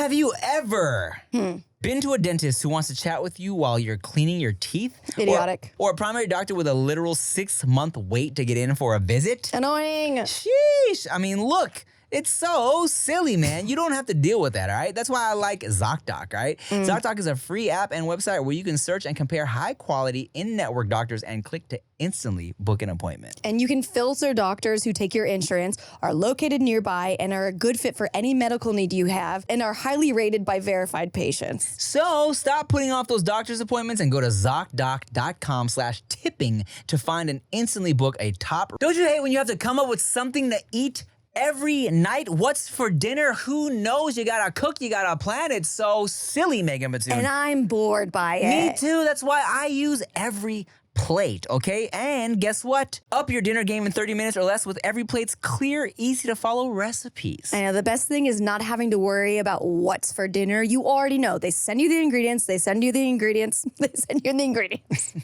Have you ever been to a dentist who wants to chat with you while you're cleaning your teeth? Idiotic. Or a primary doctor with a literal 6-month wait to get in for a visit? Annoying. Sheesh. I mean, look. It's so silly, man. You don't have to deal with that, all right? That's why I like ZocDoc, right? ZocDoc is a free app and website where you can search and compare high-quality in-network doctors and click to instantly book an appointment. And you can filter doctors who take your insurance, are located nearby, and are a good fit for any medical need you have, and are highly rated by verified patients. So stop putting off those doctor's appointments and go to ZocDoc.com/tipping to find and instantly book a top. Don't you hate when you have to come up with something to eat every night? What's for dinner? Who knows? You gotta cook, you gotta plan. It's so silly, Megan Batoon. And I'm bored by it. Me too. That's why I use EveryPlate, okay? And guess what? Up your dinner game in 30 minutes or less with EveryPlate's clear, easy to follow recipes. I know the best thing is not having to worry about what's for dinner. You already know. They send you the ingredients. They send you the ingredients. They send you the ingredients.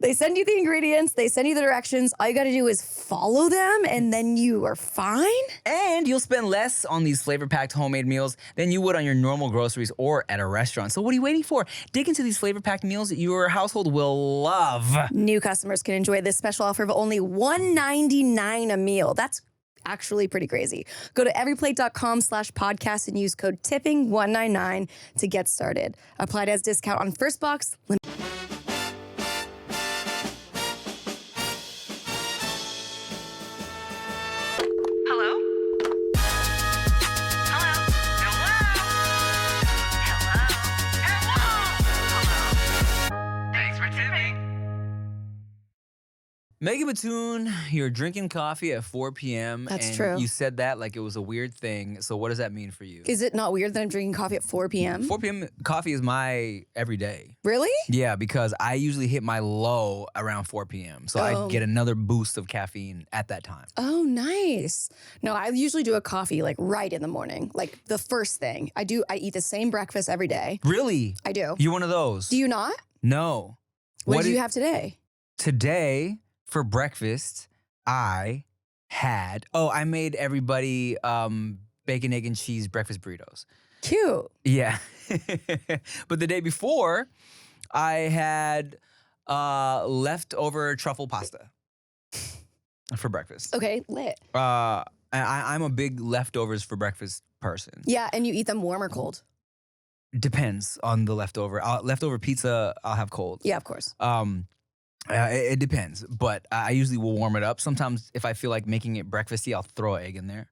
They send you the ingredients. They send you the directions. All you got to do is follow them, and then you are fine. And you'll spend less on these flavor-packed homemade meals than you would on your normal groceries or at a restaurant. So what are you waiting for? Dig into these flavor-packed meals that your household will love. New customers can enjoy this special offer of only $1.99 a meal. That's actually pretty crazy. Go to everyplate.com/podcast and use code TIPPING199 to get started. Applied as discount on first box. Megan Batoon, you're drinking coffee at 4 p.m. That's and true. You said that like it was a weird thing. So what does that mean for you? Is it not weird that I'm drinking coffee at 4 p.m.? 4 p.m. coffee is my everyday. Really? Yeah, because I usually hit my low around 4 p.m. So I get another boost of caffeine at that time. Oh, nice. No, I usually do a coffee like right in the morning, like the first thing. I eat the same breakfast every day. Really? I do. You're one of those? Do you not? No. What did you have today? Today, for breakfast, I made everybody bacon, egg, and cheese breakfast burritos. Cute. Yeah. But the day before, I had leftover truffle pasta for breakfast. Okay, lit. I'm a big leftovers for breakfast person. Yeah, and you eat them warm or cold? Depends on the leftover. Leftover pizza, I'll have cold. Yeah, of course. It depends, but I usually will warm it up. Sometimes if I feel like making it breakfasty, I'll throw an egg in there.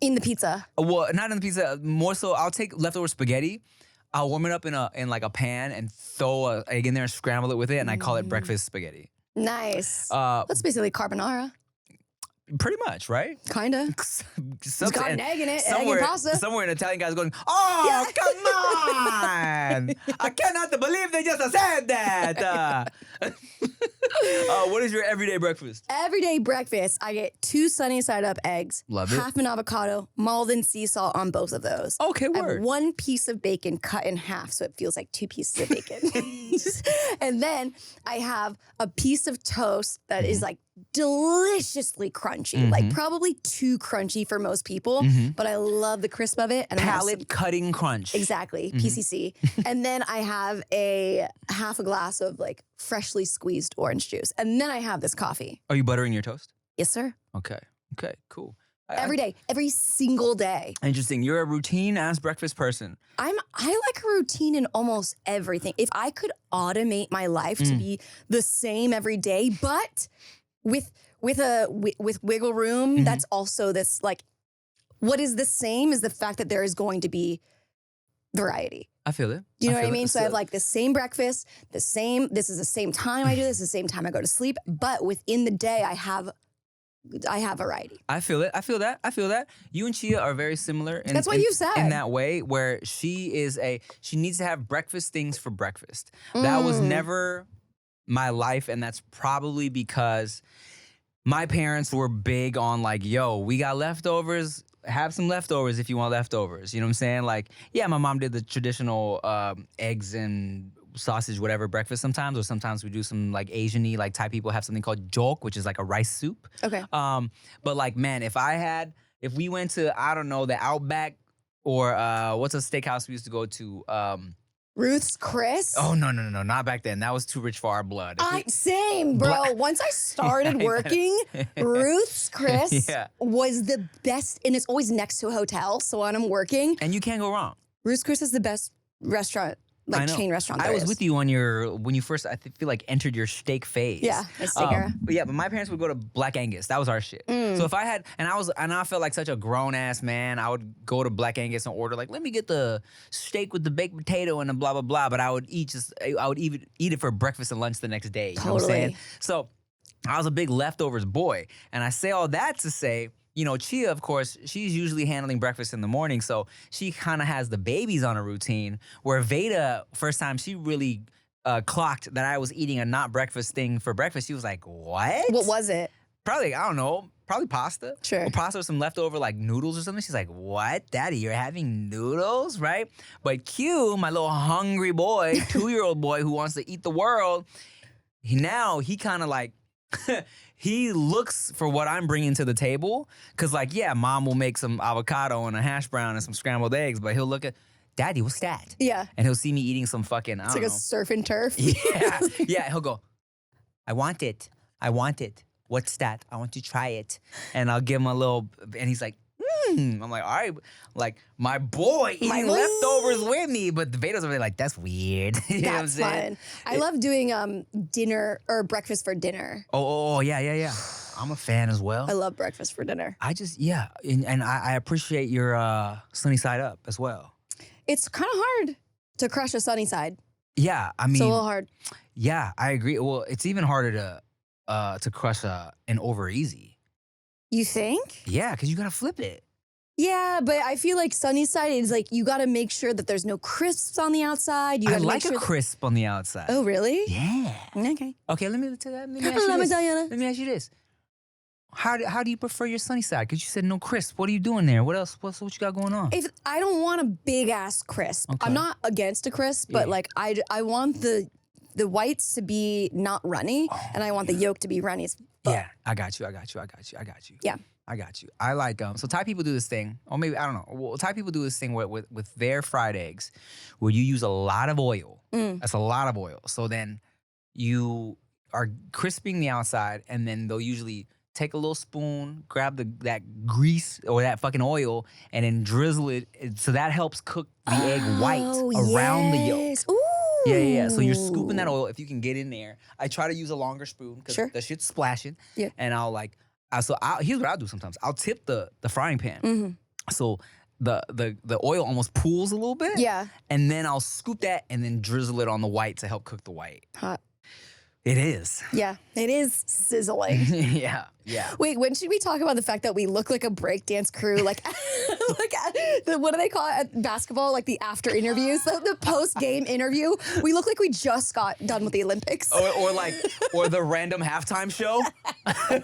In the pizza? Well, not in the pizza. More so, I'll take leftover spaghetti. I'll warm it up in like a pan and throw an egg in there and scramble it with it, and I call it breakfast spaghetti. Nice. That's basically carbonara. Pretty much, right? Kinda. It's got an egg in it, egg and pasta. Somewhere an Italian guy's going, oh, come on! I cannot believe they just said that! What is your everyday breakfast? Everyday breakfast, I get 2 sunny side up eggs. Love it. Half an avocado, Malden sea salt on both of those. Okay, I have word. 1 piece of bacon cut in half, so it feels like 2 pieces of bacon. And then I have a piece of toast that is like deliciously crunchy, like probably too crunchy for most people, but I love the crisp of it. And Palate cutting crunch. Exactly, PCC. And then I have half a glass of like freshly squeezed orange juice. And then I have this coffee. Are you buttering your toast? Yes, sir. Okay, cool. Every day, every single day. Interesting. You're a routine-ass breakfast person. I like a routine in almost everything. If I could automate my life to be the same every day, but with wiggle room, that's also this like, what is the same is the fact that there is going to be variety. I feel it. Do you know what I mean? So I have like the same breakfast, this is the same time I do this, the same time I go to sleep, but within the day I have variety. I feel it. I feel that. You and Chia are very similar. That's what you said. In that way, where she needs to have breakfast things for breakfast. That was never my life, and that's probably because my parents were big on like, yo, we got leftovers. Have some leftovers if you want leftovers. You know what I'm saying? Like, yeah, my mom did the traditional eggs and sausage, whatever, breakfast sometimes, or sometimes we do some like Asian-y, like Thai people have something called jok, which is like a rice soup. Okay. But like, man, if we went to, I don't know, the Outback Or what's a steakhouse we used to go to? Ruth's Chris. Oh no, not back then. That was too rich for our blood. Same, bro. Once I started working, Ruth's Chris was the best, and it's always next to a hotel. So when I'm working, and you can't go wrong. Ruth's Chris is the best restaurant, like chain restaurant. I was with you when you first, I feel like, entered your steak phase. Yeah, steak era. But my parents would go to Black Angus. That was our shit. So if I had, and I felt like such a grown ass man, I would go to Black Angus and order, like, let me get the steak with the baked potato and the blah blah blah. But I would eat it for breakfast and lunch the next day. You know what I'm saying? So I was a big leftovers boy, and I say all that to say, you know, Chia, of course, she's usually handling breakfast in the morning, so she kind of has the babies on a routine. Where Veyda, first time she really clocked that I was eating a not breakfast thing for breakfast, she was like, "What? What was it?" Probably, I don't know, probably pasta. Sure. Or pasta with some leftover like noodles or something. She's like, "What, Daddy? You're having noodles, right?" But Q, my little hungry boy, 2-year-old boy who wants to eat the world, he kind of like. He looks for what I'm bringing to the table. Because, like, yeah, Mom will make some avocado and a hash brown and some scrambled eggs, but he'll look at, Daddy, what's that? Yeah. And he'll see me eating some fucking, I don't know. It's like a surf and turf. Yeah, he'll go, I want it. What's that? I want to try it. And I'll give him a little, and he's like, I'm like, all right, like, my boy eating leftovers with me, but the Veyda's over there like, that's weird. You know what I'm saying? Fun. I love doing dinner or breakfast for dinner. Oh, yeah. I'm a fan as well. I love breakfast for dinner. I just, and I appreciate your sunny side up as well. It's kind of hard to crush a sunny side. Yeah, I mean. It's a little hard. Yeah, I agree. Well, it's even harder to crush an over easy. You think? Yeah, because you got to flip it. Yeah, but I feel like sunny side is like you got to make sure that there's no crisps on the outside. I like a crisp on the outside. Oh, really? Yeah. Okay, let me ask you this. How do you prefer your sunny side? Because you said no crisp. What are you doing there? What else? What you got going on? If I don't want a big ass crisp. Okay. I'm not against a crisp, but like I want the whites to be not runny, and I want the yolk to be runny as fuck. Yeah, I got you. Yeah. I got you. I like so Thai people do this thing, or maybe I don't know. Well, Thai people do this thing with their fried eggs, where you use a lot of oil. That's a lot of oil. So then you are crisping the outside, and then they'll usually take a little spoon, grab that grease or that fucking oil, and then drizzle it. So that helps cook the egg white around the yolk. Ooh. Yeah. So you're scooping that oil if you can get in there. I try to use a longer spoon because the shit's splashing. Yeah. And I'll like. Here's what I'll do sometimes. I'll tip the frying pan. So the oil almost pools a little bit. Yeah. And then I'll scoop that and then drizzle it on the white to help cook the white. Hot. It is. Yeah, it is sizzling. Yeah. Wait, when should we talk about the fact that we look like a breakdance crew? Like, what do they call it at basketball? Like the after interviews, the post-game interview. We look like we just got done with the Olympics. Or the random halftime show. I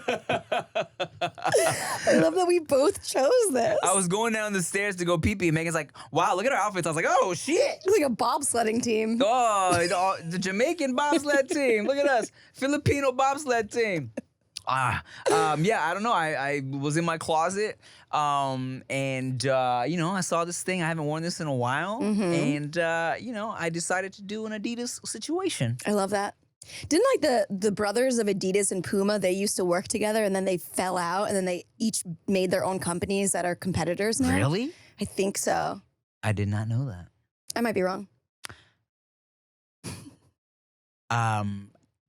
love that we both chose this. I was going down the stairs to go pee-pee, and Megan's like, wow, look at our outfits. I was like, oh, shit. It's like a bobsledding team. Oh, the Jamaican bobsled team. Look at us. Filipino bobsled team. I don't know. I was in my closet, and I saw this thing. I haven't worn this in a while, and I decided to do an Adidas situation. I love that. Didn't like the brothers of Adidas and Puma, they used to work together, and then they fell out, and then they each made their own companies that are competitors now? Really? I think so. I did not know that. I might be wrong.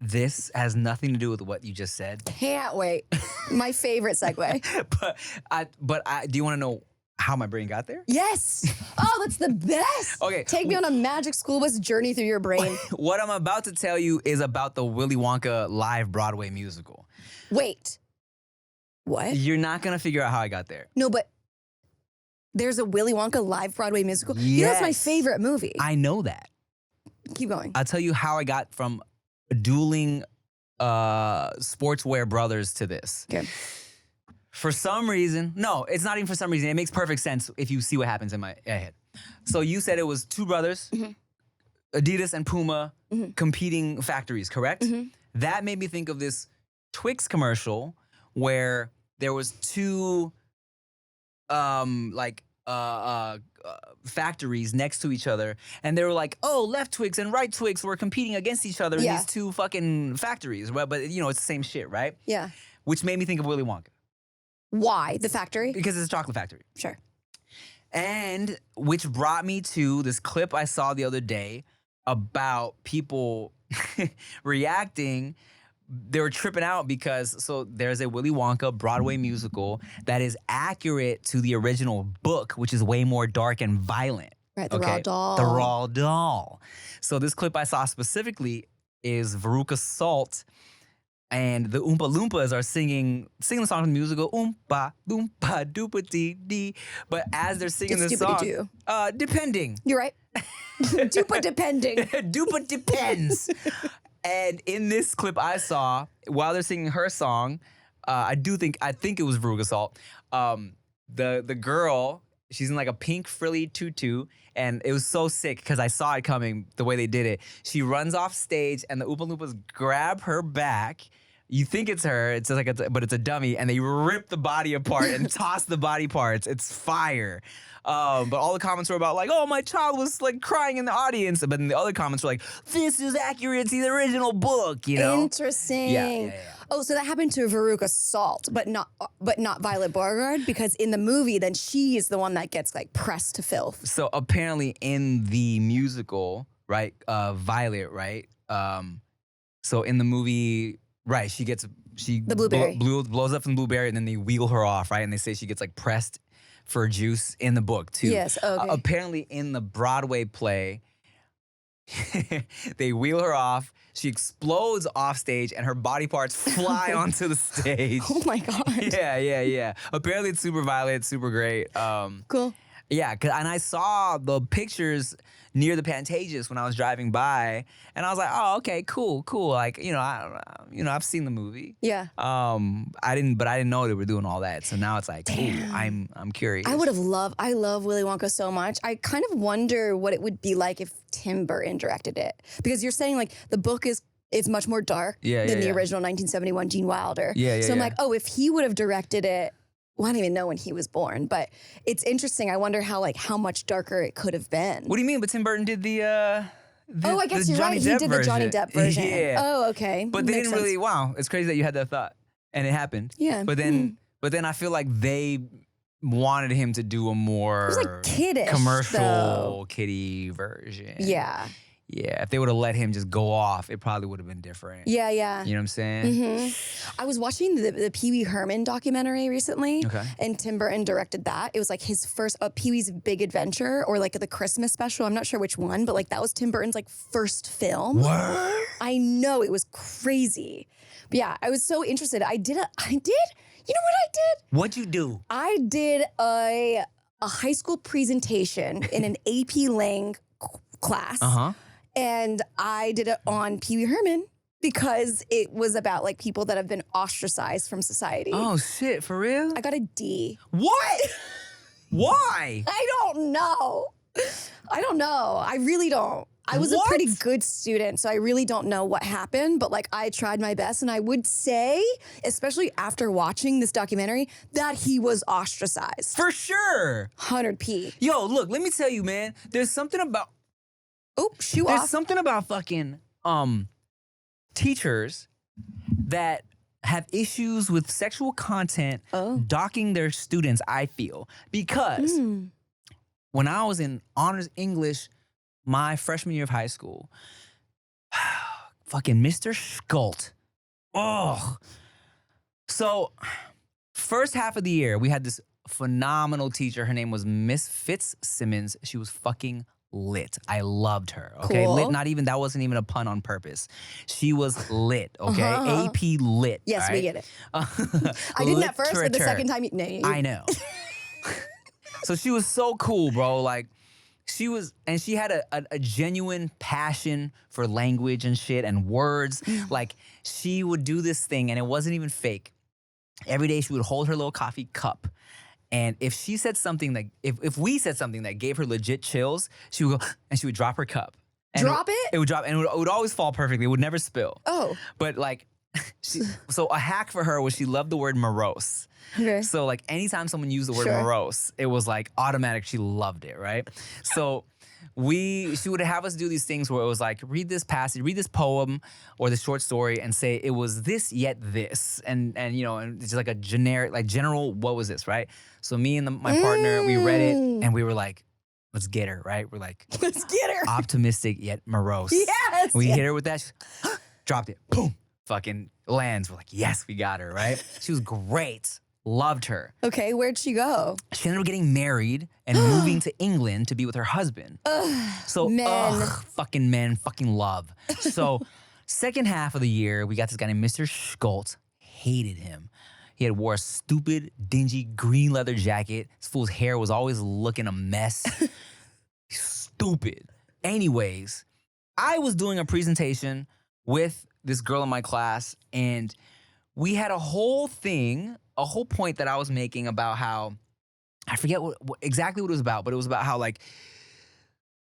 This has nothing to do with what you just said. Can't wait. My favorite segue. But do you want to know how my brain got there? Yes. Oh, that's the best. Okay. Take me on a magic school bus journey through your brain. What I'm about to tell you is about the Willy Wonka live Broadway musical. Wait. What? You're not going to figure out how I got there. No, but there's a Willy Wonka live Broadway musical? Yes. You know, that's my favorite movie. I know that. Keep going. I'll tell you how I got from dueling sportswear brothers to this. Okay. For some reason, no, it's not even for some reason. It makes perfect sense if you see what happens in my head. So you said it was two brothers, Adidas and Puma, competing factories, correct? That made me think of this Twix commercial where there was two factories next to each other, and they were like, oh, left Twix and right Twix were competing against each other in these two fucking factories. Well, but you know, it's the same shit, right? Yeah. Which made me think of Willy Wonka. Why? The factory? Because it's a chocolate factory. Sure. And which brought me to this clip I saw the other day about people reacting. They were tripping out because, so there's a Willy Wonka Broadway musical that is accurate to the original book, which is way more dark and violent. Right, the raw doll. The raw doll. So this clip I saw specifically is Veruca Salt and the Oompa Loompas are singing the song from the musical, Oompa Loompa Doopa Dee Dee. But as they're singing It's this song, doopity-doo. depending. You're right. Dupa depending. Dupa depends. And in this clip I saw, while they're singing her song, I think it was Veruca Salt. The girl, she's in like a pink frilly tutu, and it was so sick because I saw it coming the way they did it. She runs off stage, and the Oompa Loompas grab her back. You think it's her, it's just like but it's a dummy, and they rip the body apart and toss the body parts. It's fire. But all the comments were about like, oh, my child was like crying in the audience. But then the other comments were like, this is accurate to the original book, you know? Interesting. Yeah. Oh, so that happened to Veruca Salt, but not Violet Beauregard, because in the movie, then she is the one that gets like pressed to filth. So apparently in the musical, right, Violet, right? So in the movie, right, the blueberry blows up from the blueberry, and then they wheel her off, right? And they say she gets like pressed for juice in the book too. Yes, okay. Apparently in the Broadway play, they wheel her off. She explodes off stage, and her body parts fly onto the stage. Oh my God. Yeah. Apparently it's super violent, super great. Cool. Yeah, and I saw the pictures near the Pantages when I was driving by, and I was like, "Oh, okay, cool." Like, I've seen the movie. Yeah. I didn't know they were doing all that. So now it's like, ooh, I'm curious. I love Willy Wonka so much. I kind of wonder what it would be like if Tim Burton directed it, because you're saying like the book is much more dark than the original 1971 Gene Wilder. So I'm like, oh, if he would have directed it. Well, I don't even know when he was born, but it's interesting. I wonder how much darker it could have been. What do you mean? But Tim Burton did the I guess you're right. He did the Johnny Depp version. Yeah. Oh, okay. But they didn't really. Wow, it's crazy that you had that thought, and it happened. Yeah. But then I feel like they wanted him to do a more it was like kiddish, commercial kiddie version. Yeah. Yeah, if they would have let him just go off, it probably would have been different. Yeah. You know what I'm saying? Mm-hmm. I was watching the Pee-wee Herman documentary recently, and Tim Burton directed that. It was like his first Pee-wee's Big Adventure, or like the Christmas special. I'm not sure which one, but like that was Tim Burton's like first film. What? I know, it was crazy. But yeah, I was so interested. I did. You know what I did? What'd you do? I did a high school presentation in an AP Lang class. And I did it on Pee-wee Herman because it was about like people that have been ostracized from society. Oh shit, for real? I got a D. What? Why? I don't know. I really don't. I was a pretty good student, so I really don't know what happened, but like I tried my best, and I would say, especially after watching this documentary, that he was ostracized. For sure. 100p. Yo, look, let me tell you, man, there's something about There's something about fucking teachers that have issues with sexual content docking their students, I feel. Because when I was in honors English my freshman year of high school, fucking Mr. Schult. Oh. So first half of the year, we had this phenomenal teacher. Her name was Miss Fitzsimmons. She was fucking lit. I loved her. Okay, cool. Lit. That wasn't even a pun on purpose. She was lit. Okay, AP lit. Yes, right? we get it. I didn't at first, but the second time, I know. So she was so cool, bro. Like she had a genuine passion for language and shit and words. Like she would do this thing, and it wasn't even fake. Every day she would hold her little coffee cup. And if she said something that, if we said something that gave her legit chills, she would go, and she would drop her cup. And drop it? It would drop, and it would always fall perfectly. It would never spill. Oh. But like, so a hack for her was she loved the word morose. Okay. So like anytime someone used the word Sure. morose, it was like automatic. She loved it, right? So she would have us do these things where it was like, read this passage, read this poem or this short story and say it was this yet this. And you know, and it's just like a generic, like general, what was this, right? So me and my partner, we read it and we were like, let's get her, right? We're like, let's get her. Optimistic yet morose. Yes. We hit her with that, dropped it, boom, fucking lands. We're like, yes, we got her, right? She was great. Loved her. Okay, where'd she go? She ended up getting married and moving to England to be with her husband. So, fucking men, fucking love. So, second half of the year, we got this guy named Mr. Schultz. Hated him. He had wore a stupid, dingy green leather jacket. This fool's hair was always looking a mess. Stupid. Anyways, I was doing a presentation with this girl in my class, and we had a whole point that I was making about how, I forget exactly what it was about, but it was about how like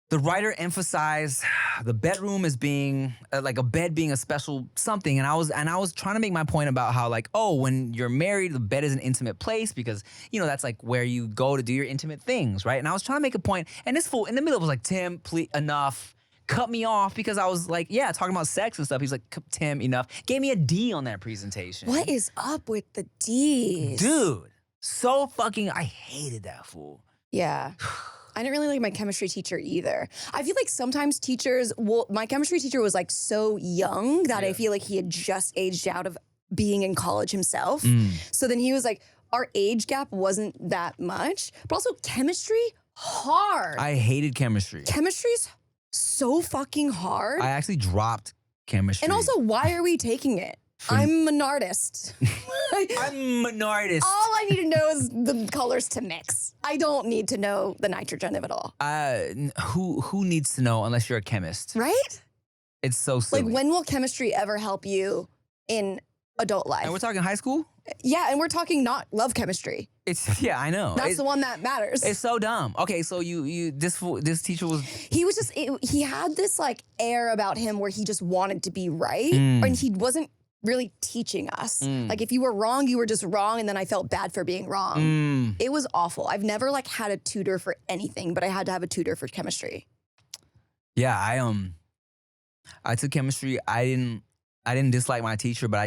the writer emphasized the bedroom as being like a bed being a special something. And I was trying to make my point about how like, oh, when you're married, the bed is an intimate place because, you know, that's like where you go to do your intimate things, right? And I was trying to make a point, and this fool in the middle was like, Tim, please, enough. Cut me off because I was like, yeah, talking about sex and stuff. He's like, Tim, enough. Gave me a D on that presentation. What is up with the D's? Dude, so fucking, I hated that fool. Yeah. I didn't really like my chemistry teacher either. I feel like sometimes teachers my chemistry teacher was like so young that I feel like he had just aged out of being in college himself. So then he was like, our age gap wasn't that much, but also chemistry, hard. I hated chemistry. Chemistry's so fucking hard. I actually dropped chemistry. And also, why are we taking it? I'm an artist. I'm an artist. All I need to know is the colors to mix. I don't need to know the nitrogen of it all. Who needs to know unless you're a chemist? Right? It's so silly. Like, when will chemistry ever help you in adult life? And we're talking high school? Yeah, and we're talking not love chemistry. Yeah, I know. That's the one that matters. It's so dumb. Okay, so this teacher was. He was just he had this like air about him where he just wanted to be right, and he wasn't really teaching us. Like if you were wrong, you were just wrong, and then I felt bad for being wrong. It was awful. I've never like had a tutor for anything, but I had to have a tutor for chemistry. Yeah, I took chemistry. I didn't dislike my teacher, but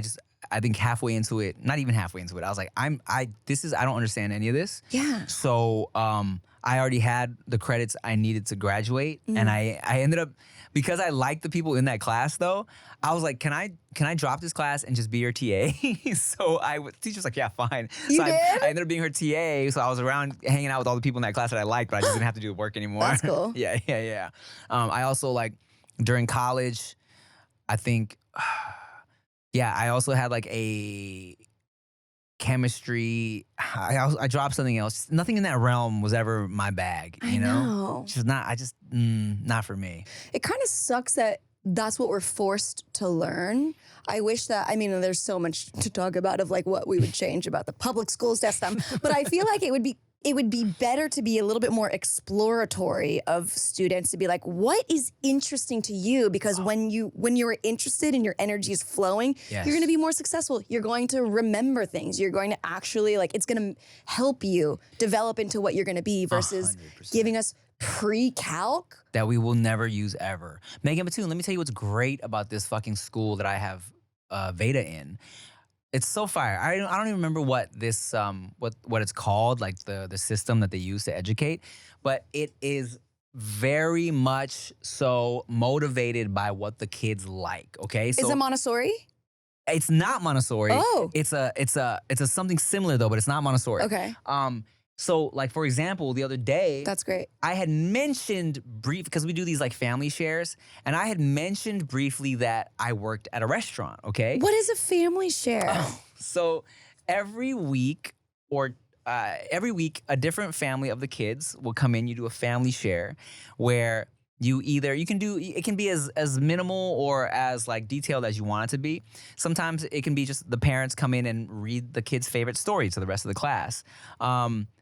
I think halfway into it, not even halfway into it, I was like, I don't understand any of this. Yeah. So I already had the credits I needed to graduate, and I ended up, because I liked the people in that class though, I was like, can I drop this class and just be your TA? So the teacher's like, yeah, fine. You did? I ended up being her TA, so I was around hanging out with all the people in that class that I liked, but I just didn't have to do the work anymore. That's cool. Yeah. I also like, during college, I think, yeah, I also had like a chemistry. I dropped something else. Nothing in that realm was ever my bag. You know? Just not for me. It kind of sucks that that's what we're forced to learn. I wish that, I mean, there's so much to talk about of like what we would change about the public school system, but I feel like it would be better to be a little bit more exploratory of students, to be like, what is interesting to you? Because when you're interested and your energy is flowing, you're going to be more successful. You're going to remember things. You're going to actually like, it's going to help you develop into what you're going to be versus 100%. Giving us pre-calc that we will never use ever. Megan Batoon, let me tell you what's great about this fucking school that I have Veyda in. It's so fire. I don't even remember what this what it's called, like the system that they use to educate, but it is very much so motivated by what the kids like. Okay, so is it Montessori? It's not Montessori. Oh, it's a something similar though, but it's not Montessori. Okay. So like for example, the other day, That's great. I had mentioned because we do these like family shares, and I had mentioned briefly that I worked at a restaurant, okay? What is a family share? So every week a different family of the kids will come in, you do a family share where you can do, it can be as minimal or as like detailed as you want it to be. Sometimes it can be just the parents come in and read the kids' favorite story to the rest of the class.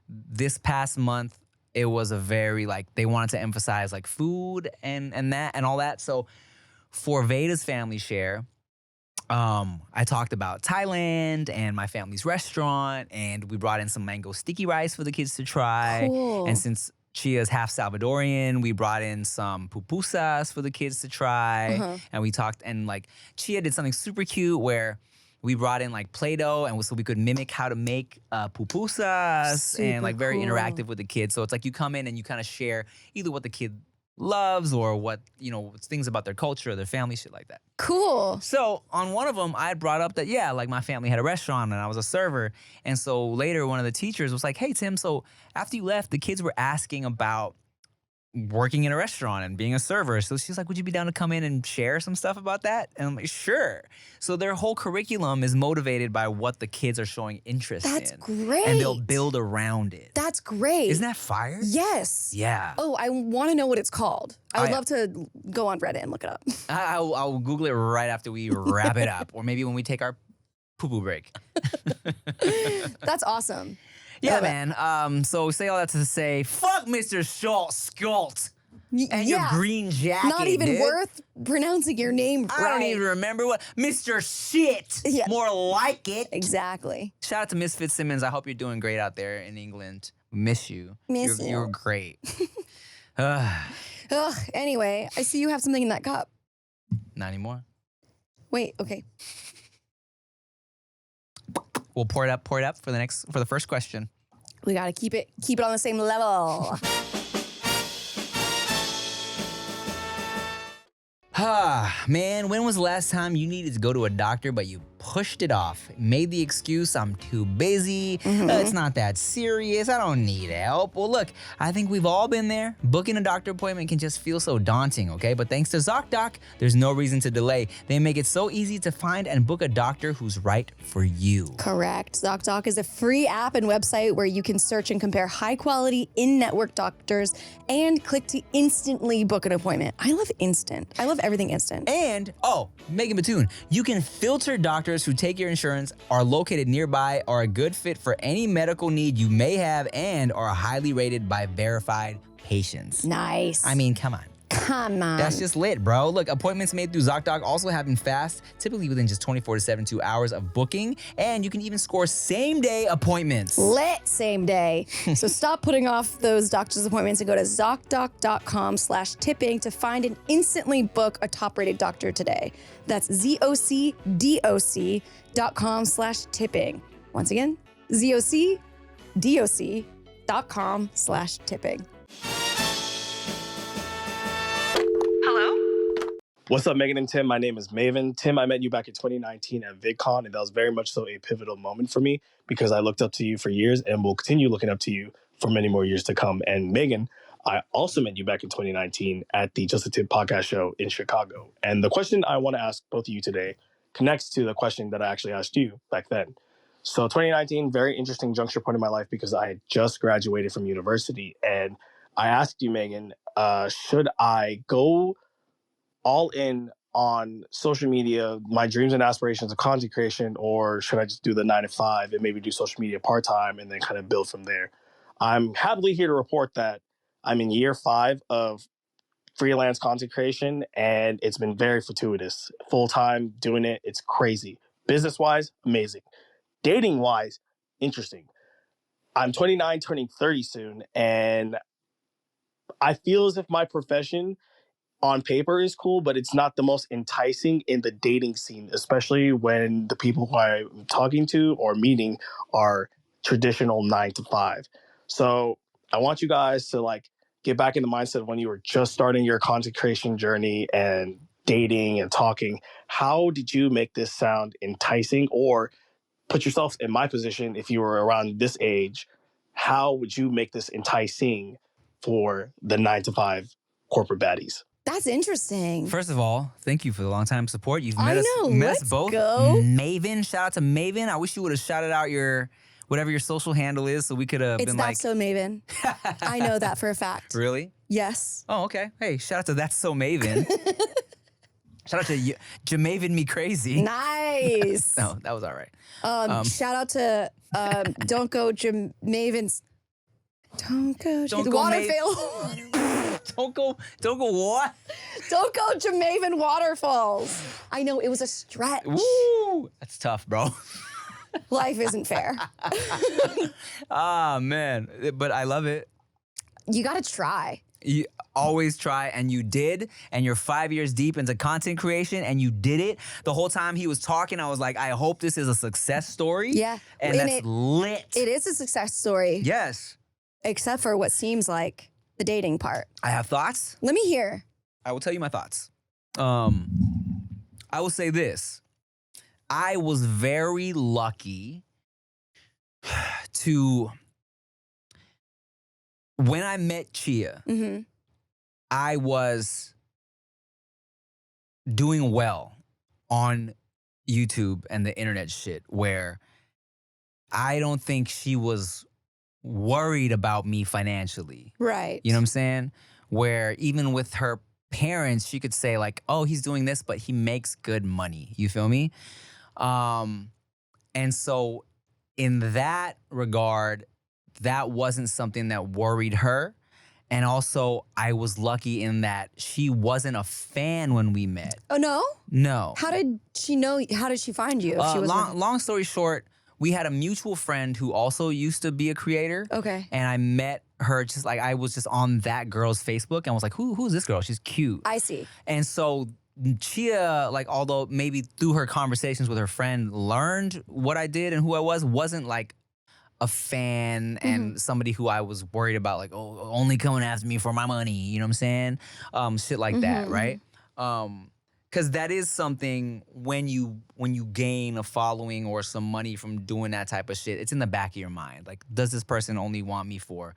This past month, it was a very like, they wanted to emphasize like food and that and all that. So for Veyda's family share, I talked about Thailand and my family's restaurant, and we brought in some mango sticky rice for the kids to try. Cool. And since Chia's half Salvadorian, we brought in some pupusas for the kids to try. And we talked, and like Chia did something super cute where we brought in like Play-Doh, and so we could mimic how to make pupusas and like very interactive with the kids. So it's like you come in and you kind of share either what the kid loves or what, you know, things about their culture or their family, shit like that. Cool. So on one of them, I had brought up that, yeah, like my family had a restaurant and I was a server. And so later, one of the teachers was like, hey, Tim, so after you left, the kids were asking about working in a restaurant and being a server. So she's like, would you be down to come in and share some stuff about that? And I'm like, sure. So their whole curriculum is motivated by what the kids are showing interest in. That's great. And they'll build around it. That's great. Isn't that fire? Yes. Yeah. Oh, I want to know what it's called. I would love to go on Reddit and look it up. I'll Google it right after we wrap it up. Or maybe when we take our poo-poo break. That's awesome. Yeah, man. So say all that to say, fuck Mr. Schultz and your green jacket. Not even worth pronouncing your name right. I don't even remember what Mr. Shit. Yeah. More like it. Exactly. Shout out to Miss Fitzsimmons. I hope you're doing great out there in England. Miss you. Miss you. You're great. Anyway, I see you have something in that cup. Not anymore. Wait. Okay. We'll pour it up for the first question. We gotta keep it on the same level. Man, when was the last time you needed to go to a doctor, but you pushed it off? Made the excuse, I'm too busy, it's not that serious, I don't need help. Well, look, I think we've all been there. Booking a doctor appointment can just feel so daunting, okay? But thanks to ZocDoc, there's no reason to delay. They make it so easy to find and book a doctor who's right for you. Correct. ZocDoc is a free app and website where you can search and compare high-quality in-network doctors and click to instantly book an appointment. I love instant. I love everything instant. And, Megan Batoon, you can filter doctors who take your insurance, are located nearby, are a good fit for any medical need you may have, and are highly rated by verified patients. Nice. I mean, come on. Come on. That's just lit, bro. Look, appointments made through ZocDoc also happen fast, typically within just 24 to 72 hours of booking, and you can even score same-day appointments. Lit same day. So stop putting off those doctor's appointments and go to ZocDoc.com/tipping to find and instantly book a top-rated doctor today. That's ZocDoc.com/tipping. Once again, ZocDoc.com/tipping. What's up, Megan and Tim? My name is Maven. Tim, I met you back in 2019 at VidCon, and that was very much so a pivotal moment for me because I looked up to you for years and will continue looking up to you for many more years to come. And Megan, I also met you back in 2019 at the Just a Tip podcast show in Chicago. And the question I want to ask both of you today connects to the question that I actually asked you back then. So 2019, very interesting juncture point in my life because I had just graduated from university. And I asked you, Megan, should I go all in on social media, my dreams and aspirations of content creation, or should I just do the 9 to 5 and maybe do social media part-time and then kind of build from there? I'm happily here to report that I'm in year 5 of freelance content creation, and it's been very fortuitous. Full-time doing it, it's crazy. Business-wise, amazing. Dating-wise, interesting. I'm 29, turning 30 soon, and I feel as if my profession on paper is cool, but it's not the most enticing in the dating scene, especially when the people who I'm talking to or meeting are traditional 9 to 5. So I want you guys to get back in the mindset of when you were just starting your content creation journey and dating and talking. How did you make this sound enticing? Or put yourself in my position, if you were around this age, how would you make this enticing for the 9 to 5 corporate baddies? That's interesting. First of all, thank you for the long time support. You've met us both. Go. Maven, shout out to Maven. I wish you would have shouted out whatever your social handle is, so we could have been like. It's That's So Maven. I know that for a fact. Really? Yes. Oh, okay. Hey, shout out to That's So Maven. Shout out to Jamaven Me Crazy. Nice. No, that was all right. Shout out to Don't Go Jamaven's. Don't go. Don't the go Waterfield. Don't go what? Don't go Jamaven Waterfalls. I know, it was a stretch. Woo! That's tough, bro. Life isn't fair. Ah, man. But I love it. You gotta try. You always try, and you did, and you're 5 years deep into content creation, and you did it. The whole time he was talking, I was like, I hope this is a success story. Yeah. And that's lit. It is a success story. Yes. Except for what seems like the dating part. I have thoughts. Let me hear. I will tell you my thoughts. I will say this. I was very lucky to, when I met Chia, Mm-hmm. I was doing well on YouTube and the internet shit, where I don't think she was worried about me financially. Right. You know what I'm saying? Where even with her parents, she could say like, oh, he's doing this, but he makes good money. You feel me? And so in that regard, that wasn't something that worried her. And also, I was lucky in that she wasn't a fan when we met. Oh, no? No. How did she know? How did she find you? If she was Long story short, we had a mutual friend who also used to be a creator. Okay. And I met her just like, I was just on that girl's Facebook and was like, who's this girl? She's cute. I see. And so Chia, like, although maybe through her conversations with her friend learned what I did and who I was, wasn't like a fan and somebody who I was worried about, like, oh, only coming after me for my money. You know what I'm saying? Shit like that, right? Because that is something when you gain a following or some money from doing that type of shit, it's in the back of your mind. Like, does this person only want me for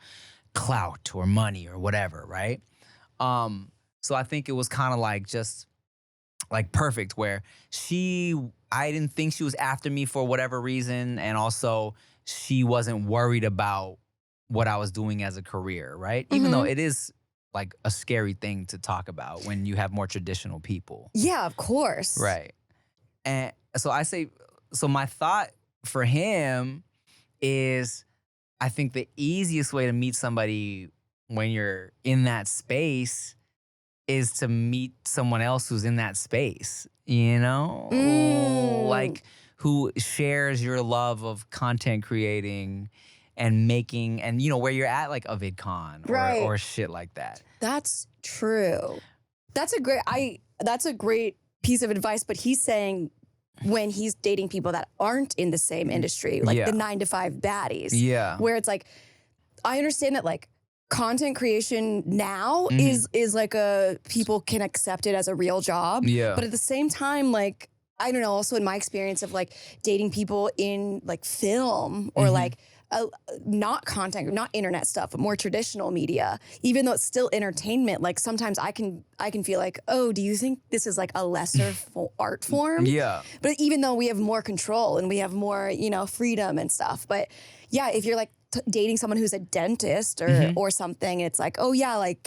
clout or money or whatever, right? So I think it was kind of like just like perfect where I didn't think she was after me for whatever reason, and also she wasn't worried about what I was doing as a career, right? Even though it is like a scary thing to talk about when you have more traditional people. Yeah, of course. Right. And so I say, so my thought for him is, I think the easiest way to meet somebody when you're in that space is to meet someone else who's in that space, you know? Like, who shares your love of content creating and making, and you know, where you're at, like a VidCon or shit like that. That's true. That's a great piece of advice, but he's saying when he's dating people that aren't in the same industry, like the 9-to-5 baddies. Yeah. Where it's like, I understand that like content creation now is like people can accept it as a real job. Yeah. But at the same time, like, I don't know, also in my experience of like dating people in like film or like not content, not internet stuff, but more traditional media, even though it's still entertainment, like sometimes I can feel like, oh, do you think this is like a lesser art form? Yeah. But even though we have more control and we have more, you know, freedom and stuff. But yeah, if you're like dating someone who's a dentist or something, it's like, oh yeah, like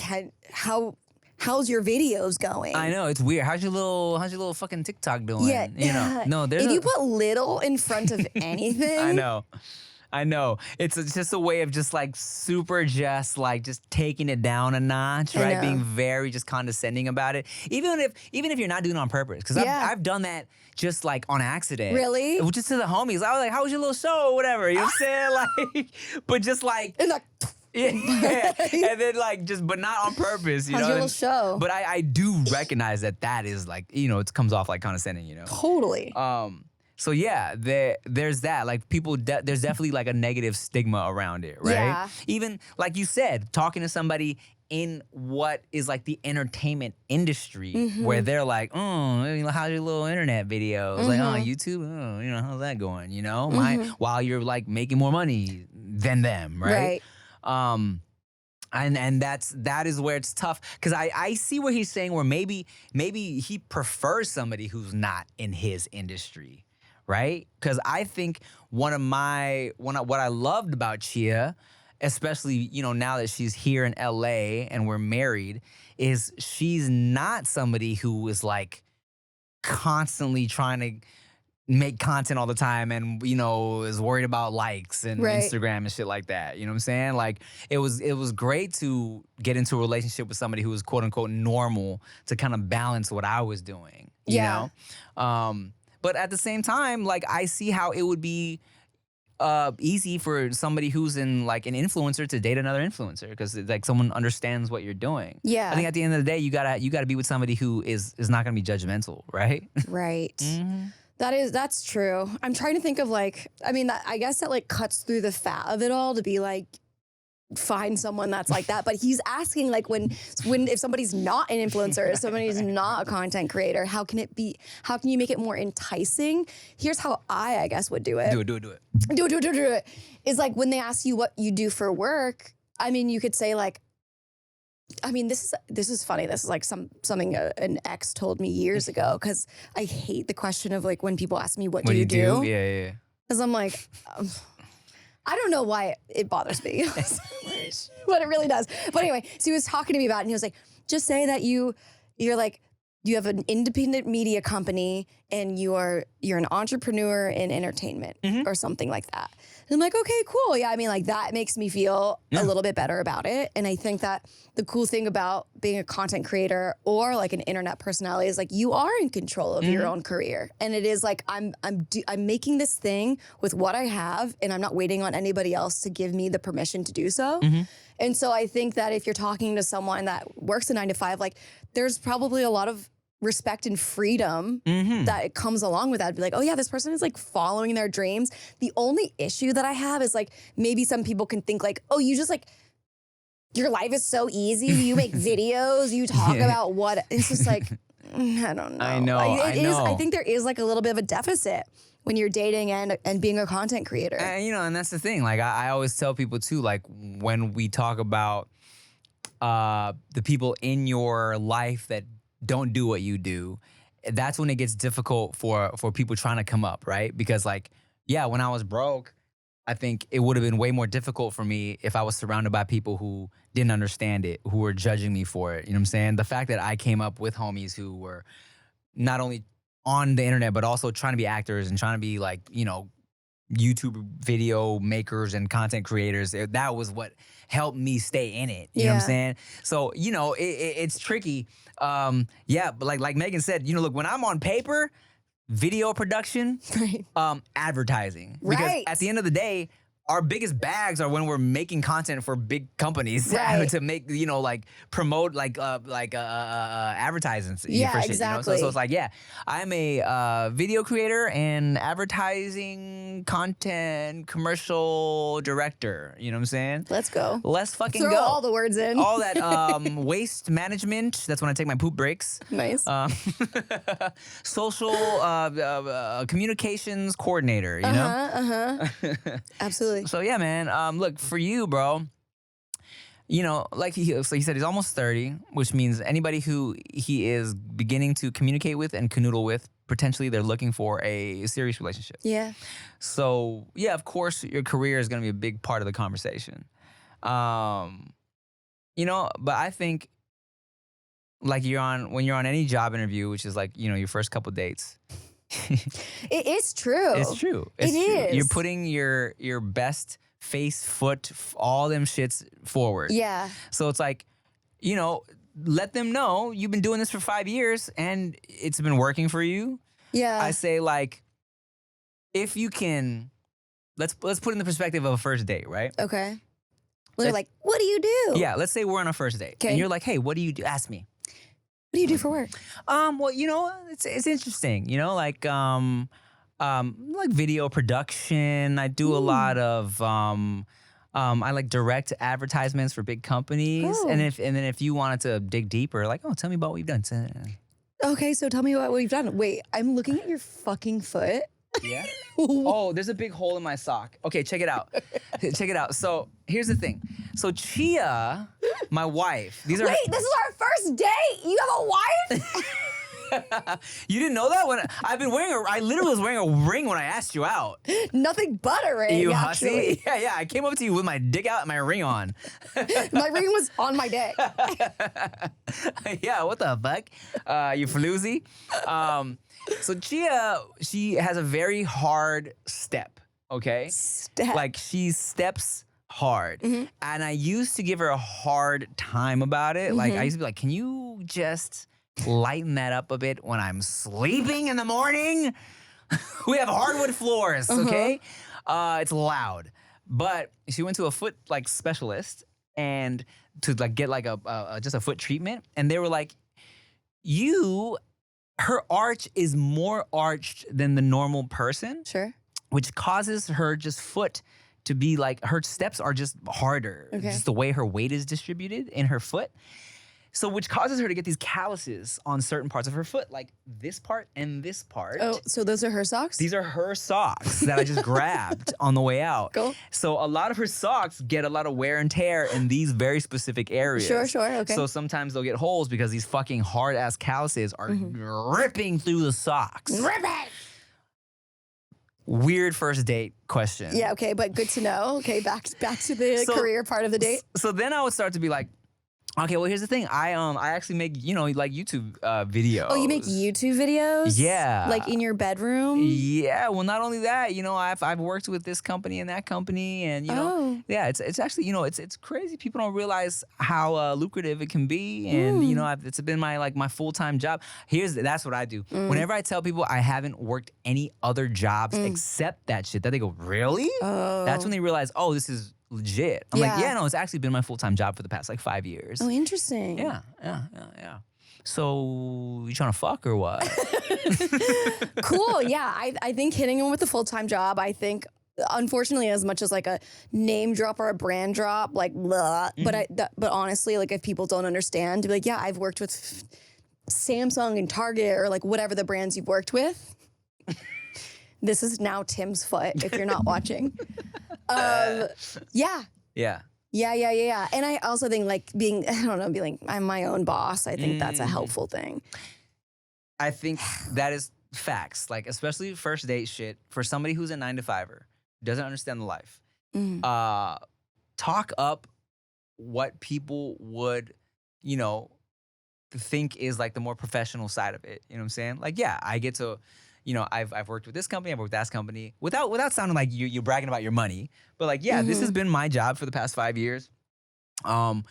how's your videos going? I know, it's weird. How's your little fucking TikTok doing? Yeah. You know, no, there's if you put little in front of anything. I know. It's just a way of just like super just taking it down a notch, right? Being very just condescending about it. Even if you're not doing it on purpose. Because I've done that just like on accident. Really? Just to the homies. I was like, how was your little show or whatever? You know what I'm saying? Like, but just like... It's like... Yeah, and then like but not on purpose, you How's know. your little show? But I do recognize that is like, you know, it comes off like condescending, you know. Totally. So yeah, there's that. Like people, there's definitely like a negative stigma around it, right? Yeah. Even like you said, talking to somebody in what is like the entertainment industry, where they're like, oh, you know, how's your little internet videos? Like, oh, YouTube, oh, you know, how's that going? You know, while you're like making more money than them, right? And that is where it's tough, because I see what he's saying, where maybe he prefers somebody who's not in his industry, right? Because I think what I loved about Chia, especially, you know, now that she's here in LA and we're married, is she's not somebody who is like constantly trying to make content all the time and, you know, is worried about likes and Right. Instagram and shit like that. You know what I'm saying? Like it was great to get into a relationship with somebody who was quote unquote normal to kind of balance what I was doing. You know? But at the same time, like I see how it would be easy for somebody who's in like an influencer to date another influencer because like someone understands what you're doing. Yeah. I think at the end of the day, you gotta be with somebody who is not gonna be judgmental, right? Right. Mm-hmm. That's true. I'm trying to think of like, I mean, I guess that like cuts through the fat of it all to be like, find someone that's like that. But he's asking like when if somebody's not an influencer, if somebody's not a content creator, how can you make it more enticing? Here's how I guess would do it. Do it. Do it. Is like when they ask you what you do for work, I mean, you could say like, I mean, this is funny. This is like something an ex told me years ago because I hate the question of like when people ask me what do you do? Yeah. Because I'm like, I don't know why it bothers me, but it really does. But anyway, so he was talking to me about it and he was like, just say that you're like, you have an independent media company and you're an entrepreneur in entertainment or something like that. And I'm like, okay, cool. Yeah, I mean, like that makes me feel a little bit better about it. And I think that the cool thing about being a content creator or like an internet personality is like you are in control of your own career. And it is like I'm making this thing with what I have, and I'm not waiting on anybody else to give me the permission to do so. And so I think that if you're talking to someone that works a 9 to 5, like there's probably a lot of respect and freedom that comes along with that. Be like, oh yeah, this person is like following their dreams. The only issue that I have is like maybe some people can think like, oh, you just like your life is so easy. You make videos, you talk about what. It's just like I don't know. I know. I think there is like a little bit of a deficit when you're dating and being a content creator. And, you know, and that's the thing. Like I always tell people too, like when we talk about the people in your life that don't do what you do, that's when it gets difficult for people trying to come up, right? Because like, yeah, when I was broke, I think it would have been way more difficult for me if I was surrounded by people who didn't understand it, who were judging me for it. You know what I'm saying? The fact that I came up with homies who were not only on the internet, but also trying to be actors and trying to be like, you know, YouTube video makers and content creators, that was what helped me stay in it. You know what I'm saying? So, you know, it's tricky. Yeah, but like Megan said, you know, look, when I'm on paper, video production, advertising. Because at the end of the day, our biggest bags are when we're making content for big companies to make, you know, like promote like advertising. Yeah, for shit, exactly. You know? So it's like, yeah, I'm a video creator and advertising content commercial director. You know what I'm saying? Let's go. Let's fucking Throw go. all the words in. All that waste management. That's when I take my poop breaks. Nice. Social communications coordinator, you know? Absolutely. So yeah, man. Look, for you, bro, you know, like he said, he's almost 30, which means anybody who he is beginning to communicate with and canoodle with, potentially they're looking for a serious relationship. Yeah. So yeah, of course, your career is going to be a big part of the conversation. You know, but I think like when you're on any job interview, which is like, you know, your first couple dates. It is true. It's true. It is. You're putting your best face, foot, all them shits forward. Yeah. So it's like, you know, let them know you've been doing this for 5 years and it's been working for you. Yeah. I say like, if you can, let's put it in the perspective of a first date, right? Okay. Well, they're like, what do you do? Yeah, let's say we're on a first date. Okay. And you're like, hey, what do you do? Ask me. What do you do for work? Well, you know, it's interesting. You know, like video production. I do a lot of I like direct advertisements for big companies. Oh. And then if you wanted to dig deeper, like, oh, tell me about what you've done. Okay, so tell me what you've done. Wait, I'm looking at your fucking foot. Yeah. Oh, there's a big hole in my sock. Okay, check it out. Check it out. So here's the thing. So Chia, my wife, these are. Wait, this is our first date. You have a wife? You didn't know that? When I literally was wearing a ring when I asked you out. Nothing but a ring, You actually. hussy. Yeah. I came up to you with my dick out and my ring on. My ring was on my dick. Yeah, what the fuck? You floozy. So Chia, she has a very hard step, okay? Step. Like she steps hard. And I used to give her a hard time about it. Like I used to be like, can you just lighten that up a bit when I'm sleeping in the morning? We have hardwood floors, okay? It's loud. But she went to a foot like specialist and to like get like a just a foot treatment. And they were like, her arch is more arched than the normal person, Sure. which causes her just foot to be like, her steps are just harder. Okay. Just the way her weight is distributed in her foot. So which causes her to get these calluses on certain parts of her foot, like this part and this part. Oh, so those are her socks? These are her socks that I just grabbed on the way out. Cool. So a lot of her socks get a lot of wear and tear in these very specific areas. Sure, okay. So sometimes they'll get holes because these fucking hard ass calluses are ripping through the socks. Rip it! Weird first date question. Yeah, okay, but good to know. Okay, back to the So- career part of the date. So then I would start to be like, okay, well here's the thing. I actually make, like YouTube videos. Oh, you make YouTube videos? Yeah. Like in your bedroom? Yeah, well, not only that, I've worked with this company and that company, and yeah, it's actually, it's crazy. People don't realize how lucrative it can be, and it's been my full-time job. That's what I do. Whenever I tell people I haven't worked any other jobs except that shit, that they go, really? Oh. That's when they realize, oh, this is legit. I'm like, Yeah. yeah, no, it's actually been my full-time job for the past 5 years. Oh, interesting. Yeah. So you trying to fuck or what? Cool. Yeah, I think hitting him with a full-time job, I think, unfortunately, as much as like a name drop or a brand drop, like blah. But honestly, like if people don't understand, to be like, yeah, I've worked with Samsung and Target or like whatever the brands you've worked with. This is now Tim's foot if you're not watching. Yeah. Yeah. And I also think like being I'm my own boss. I think that's a helpful thing. I think that is facts. Like, especially first date shit for somebody who's a 9-to-5er, doesn't understand the life. Talk up what people would, think is like the more professional side of it. You know what I'm saying? Like, yeah, I get to, I've worked with this company, I've worked with that company, without sounding like you're bragging about your money, but like, yeah, this has been my job for the past 5 years. I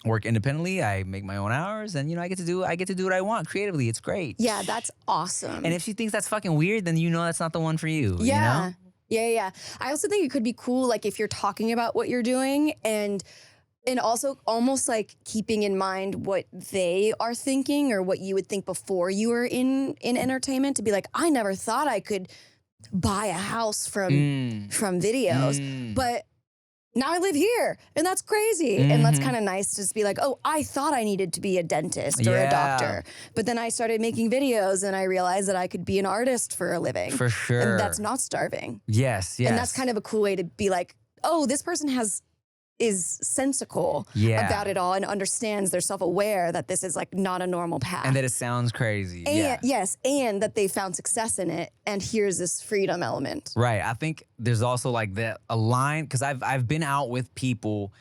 work independently. I make my own hours, and I get to do what I want creatively. It's great. Yeah, that's awesome. And if she thinks that's fucking weird, then that's not the one for you. Yeah. Yeah. I also think it could be cool, like if you're talking about what you're doing and also almost like keeping in mind what they are thinking or what you would think before you were in entertainment, to be like, I never thought I could buy a house from videos, but now I live here and that's crazy. And that's kind of nice to just be like, oh, I thought I needed to be a dentist or a doctor, but then I started making videos and I realized that I could be an artist for a living. For sure. And that's not starving. Yes. And that's kind of a cool way to be like, oh, this person is sensical about it all and understands, they're self-aware that this is like not a normal path. And that it sounds crazy. And yes, and that they found success in it. And here's this freedom element. Right. I think there's also like a line, because I've been out with people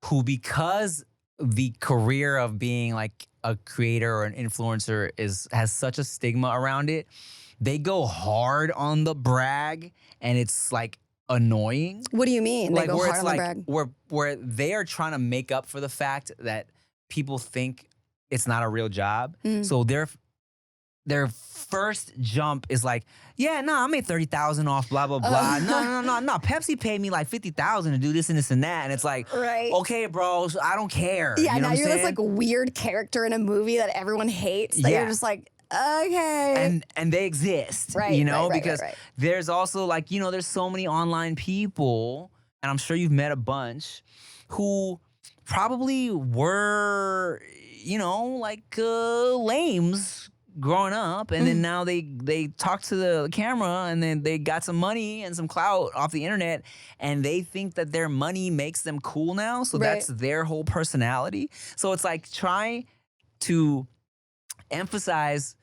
who, because the career of being like a creator or an influencer has such a stigma around it, they go hard on the brag, and it's like annoying. What do you mean? Like, they go where hard it's on like the brag? where they are trying to make up for the fact that people think it's not a real job. So their first jump is like, yeah, no, I made 30,000 off, blah blah blah. No. Pepsi paid me like 50,000 to do this and this and that, and it's like, right. Okay, bro, so I don't care. Yeah, you know now you're saying? this like weird character in a movie that everyone hates. That Yeah. you're just like, okay. And they exist, Right, because right. there's also like, there's so many online people, and I'm sure you've met a bunch, who probably were, lames growing up, and then now they talk to the camera, and then they got some money and some clout off the internet, and they think that their money makes them cool now, so that's their whole personality. So it's like, try to emphasize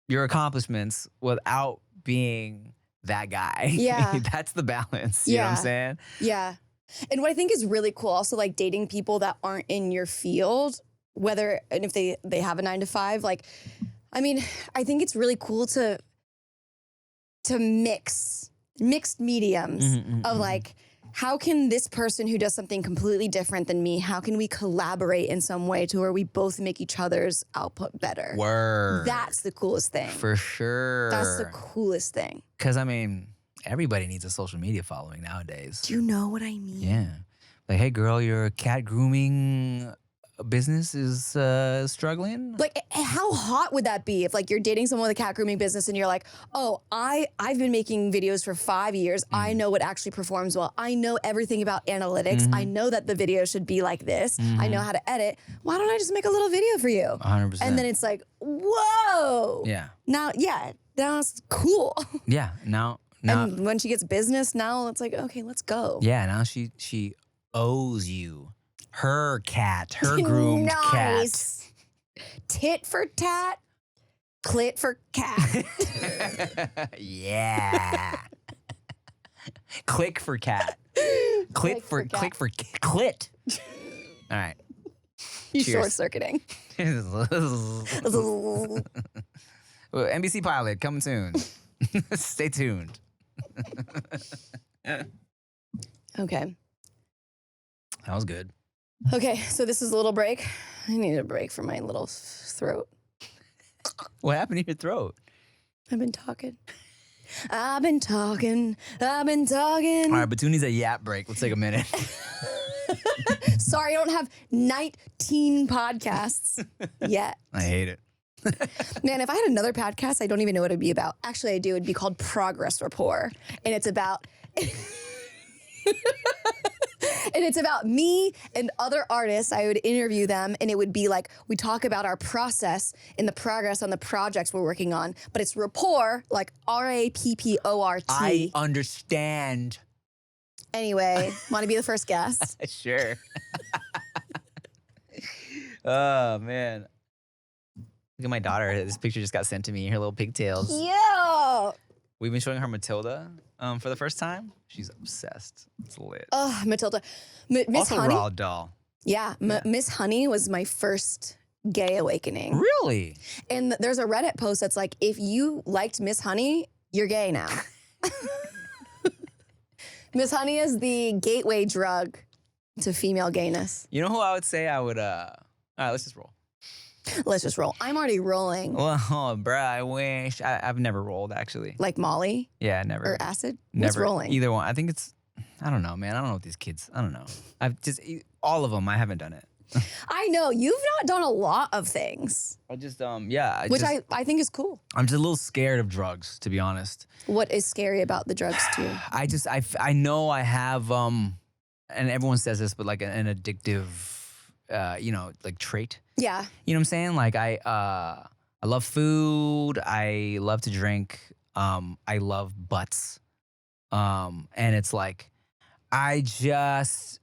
your accomplishments without being that guy. Yeah. That's the balance. You know what I'm saying? Yeah. And what I think is really cool also, like dating people that aren't in your field, whether, and if they have a 9 to 5, like, I mean, I think it's really cool to mixed mediums of like, how can this person who does something completely different than me, how can we collaborate in some way to where we both make each other's output better? Word. That's the coolest thing. For sure. That's the coolest thing. Because, I mean, everybody needs a social media following nowadays. Do you know what I mean? Yeah. Like, hey, girl, your cat grooming business is struggling. Like, how hot would that be if like you're dating someone with a cat grooming business and you're like, oh, I've been making videos for 5 years. I know what actually performs well. I know everything about analytics. I know that the video should be like this. I know how to edit. Why don't I just make a little video for you? 100%. And then it's like, whoa. Yeah. Now it's cool. Yeah. Now. And when she gets business, now it's like, okay, let's go. Yeah. Now she owes you her cat, her groomed Nice. Tit for tat, clit for cat. Yeah. Click for cat. Clit for click for clit. All right. You Cheers. short-circuiting. Well, NBC pilot coming soon. Stay tuned. Okay. That was good. Okay, so this is a little break. I need a break for my little throat. What happened to your throat? I've been talking. I've been talking. All right, Batu needs a yap break. Let's take a minute. Sorry, I don't have 19 podcasts yet. I hate it. Man, if I had another podcast, I don't even know what it'd be about. Actually, I do. It'd be called Progress Rapport. And it's about... And it's about me and other artists. I would interview them, and it would be like, we talk about our process and the progress on the projects we're working on. But it's rapport, like RAPPORT. I understand. Anyway, want to be the first guest? Sure. Oh, man. Look at my daughter. This picture just got sent to me. Her little pigtails. Yeah. We've been showing her Matilda for the first time. She's obsessed. It's lit. Oh, Matilda. Miss Also Honey. Raw doll. Yeah, Miss Honey was my first gay awakening. Really? And there's a Reddit post that's like, if you liked Miss Honey, you're gay now. Miss Honey is the gateway drug to female gayness. You know who I would say I would, all right, let's just roll. Let's just roll. I'm already rolling. Well, bruh, I wish. I've never rolled, actually. Like Molly Yeah, never. or acid? Never. What's rolling? Either one. I think it's, I don't know, man. I don't know what these kids, I don't know. I've just, all of them, I haven't done it. I know. You've not done a lot of things. I just, yeah. Which I think is cool. I'm just a little scared of drugs, to be honest. What is scary about the drugs too? I know I have, and everyone says this, but like an addictive, like trait. Yeah. You know what I'm saying? Like I love food. I love to drink. I love butts. And it's like, I just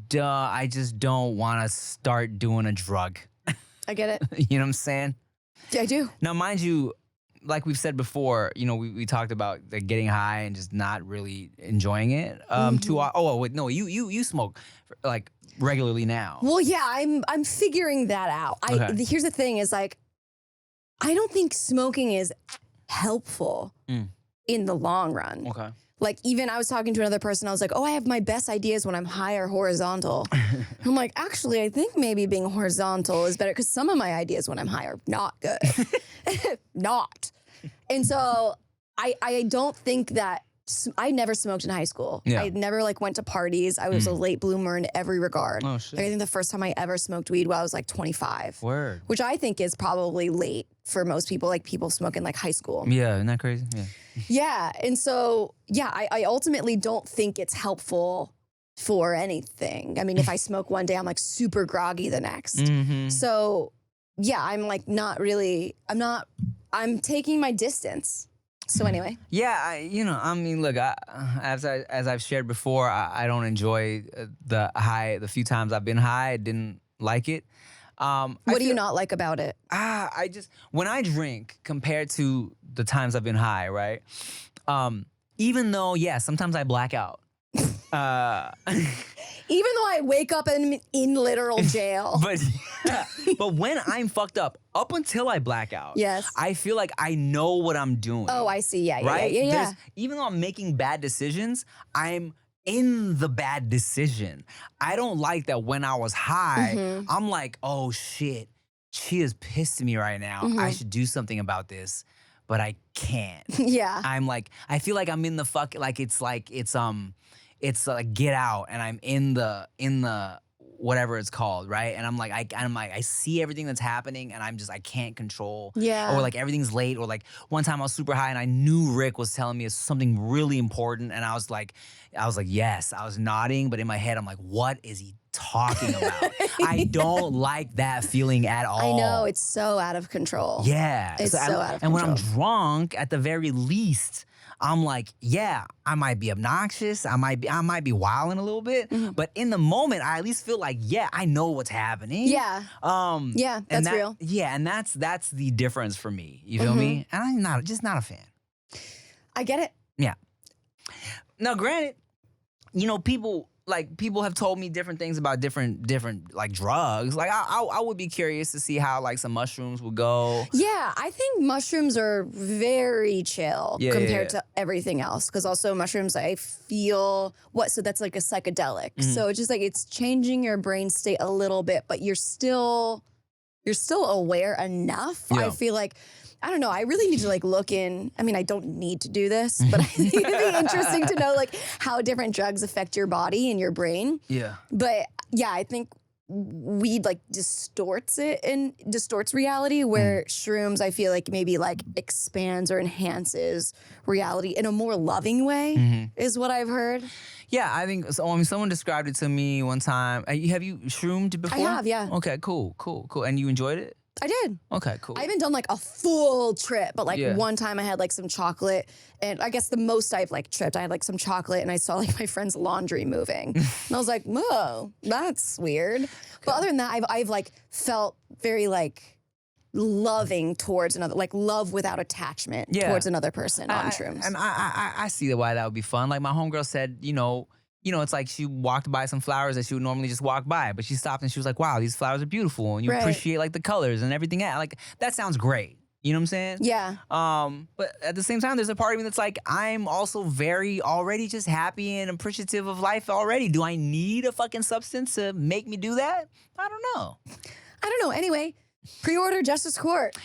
don't want to start doing a drug. I get it. You know what I'm saying? Yeah, I do. Now, mind you, like we've said before, we talked about like getting high and just not really enjoying it. You smoke like regularly now. Well, yeah, I'm figuring that out. Okay. Here's the thing is like, I don't think smoking is helpful in the long run. Okay. Like even I was talking to another person, I was like, oh, I have my best ideas when I'm high or horizontal. I'm like, actually, I think maybe being horizontal is better because some of my ideas when I'm high are not good. Not. And so I don't think that, I never smoked in high school. Yeah. I never like went to parties. I was a late bloomer in every regard. Oh, shit. Like, I think the first time I ever smoked weed was I was like 25. Word. Which I think is probably late for most people, like people smoke in like high school. Yeah, isn't that crazy? Yeah. Yeah. And so, yeah, I ultimately don't think it's helpful for anything. I mean, if I smoke one day, I'm like super groggy the next. Mm-hmm. So, yeah, I'm like I'm taking my distance. So anyway. Yeah, look, as I've shared before, I don't enjoy the high. The few times I've been high, I didn't like it. What do you not like about it? I just when I drink compared to the times I've been high, right? Even though sometimes I black out. Even though I wake up in literal jail. but when I'm fucked up until I black out, yes, I feel like I know what I'm doing. Oh, I see. Yeah, right? Yeah. Even though I'm making bad decisions, I'm in the bad decision. I don't like that when I was high, I'm like, oh shit, she is pissed at me right now. I should do something about this, but I can't. Yeah. I'm like, I feel like I'm in the it's like Get Out, and I'm in the whatever it's called, right? And I'm like, I see everything that's happening, and I can't control. Yeah. Or like everything's late, or like one time I was super high, and I knew Rick was telling me something really important, and I was like, yes, I was nodding, but in my head, I'm like, what is he talking about? I don't like that feeling at all. I know, it's so out of control. Yeah. It's so out of control. And when I'm drunk, at the very least, I'm like, yeah, I might be obnoxious. I might be wilding a little bit. But in the moment, I at least feel like, I know what's happening. Yeah. Yeah, that's real. Yeah, and that's the difference for me. You feel me? And I'm just not a fan. I get it. Yeah. Now, granted, people have told me different things about different like drugs. Like I would be curious to see how like some mushrooms would go. Yeah, I think mushrooms are very chill compared to everything else. Because also mushrooms, I feel so that's like a psychedelic. So it's just like it's changing your brain state a little bit, but you're still aware enough. Yeah. I feel like. I don't know. I really need to like look in. I mean, I don't need to do this, but I think it'd be interesting to know like how different drugs affect your body and your brain. Yeah. But yeah, I think weed like distorts it and distorts reality, where shrooms, I feel like maybe like expands or enhances reality in a more loving way, is what I've heard. Yeah, I think so. I mean, someone described it to me one time. Have you shroomed before? I have, yeah. Okay, cool. And you enjoyed it? I did. Okay, cool. I haven't done like a full trip, but like one time I had like some chocolate, and I guess the most I've like tripped, I had like some chocolate, and I saw like my friend's laundry moving, and I was like, whoa, that's weird. Okay. But other than that, I've like felt very like loving towards another, like love without attachment towards another person on shrooms. And I see why that would be fun. Like my homegirl said, it's like she walked by some flowers that she would normally just walk by, but she stopped and she was like, wow, these flowers are beautiful. And you appreciate like the colors and everything. Like that sounds great. You know what I'm saying? Yeah. But at the same time, there's a part of me that's like, I'm also already just happy and appreciative of life already. Do I need a fucking substance to make me do that? I don't know. Anyway, pre-order Justice Court.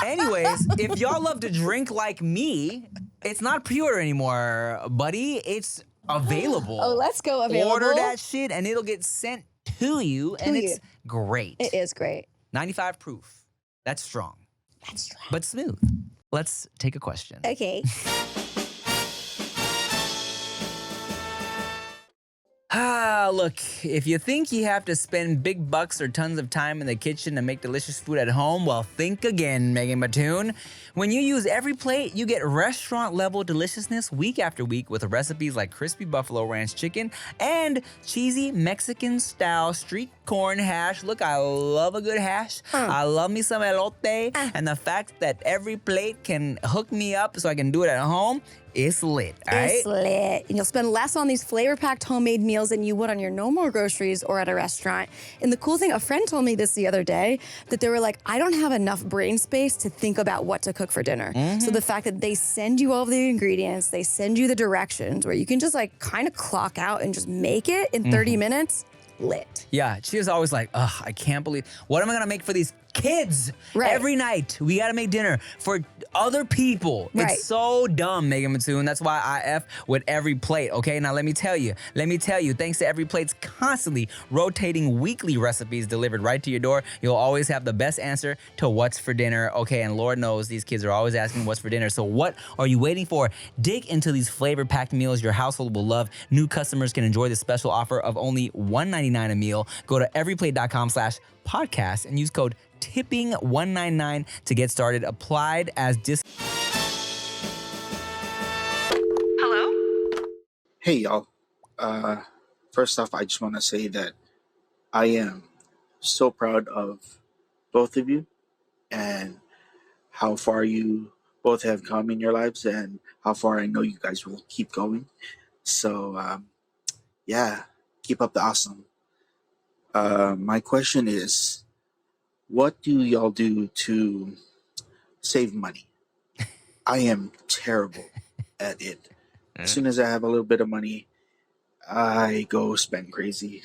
Anyways, if y'all love to drink like me, it's not pre-order anymore, buddy. It's available. Oh, let's go available. Order that shit and it'll get sent to you, and it's great. It is great. 95 proof. That's strong. But smooth. Let's take a question. Okay. Look, if you think you have to spend big bucks or tons of time in the kitchen to make delicious food at home, well, think again, Megan Mattoon. When you use EveryPlate, you get restaurant-level deliciousness week after week with recipes like crispy buffalo ranch chicken and cheesy Mexican-style street corn hash. Look, I love a good hash. I love me some elote. And the fact that EveryPlate can hook me up so I can do it at home, it's lit, all right? It's lit. And you'll spend less on these flavor-packed homemade meals than you would on your normal groceries or at a restaurant. And the cool thing, a friend told me this the other day, that they were like, I don't have enough brain space to think about what to cook for dinner. So the fact that they send you all the ingredients, they send you the directions where you can just like kind of clock out and just make it in 30 minutes, lit. Yeah, she was always like, ugh, I can't believe, what am I gonna make for these kids? Every night, we gotta make dinner for other people. It's so dumb, Megan Mattoon. That's why I F with EveryPlate, okay? Now let me tell you, thanks to EveryPlate's constantly rotating weekly recipes delivered right to your door, you'll always have the best answer to what's for dinner, okay? And Lord knows these kids are always asking what's for dinner. So what are you waiting for? Dig into these flavor-packed meals your household will love. New customers can enjoy the special offer of only $1.99 a meal. Go to everyplate.com/podcast and use code TIPPING199 to get started. Applied as Hello? Hey, y'all. First off, I just want to say that I am so proud of both of you and how far you both have come in your lives and how far I know you guys will keep going. So, yeah, keep up the awesome. My question is, what do y'all do to save money? I am terrible at it. As soon as I have a little bit of money, I go spend crazy.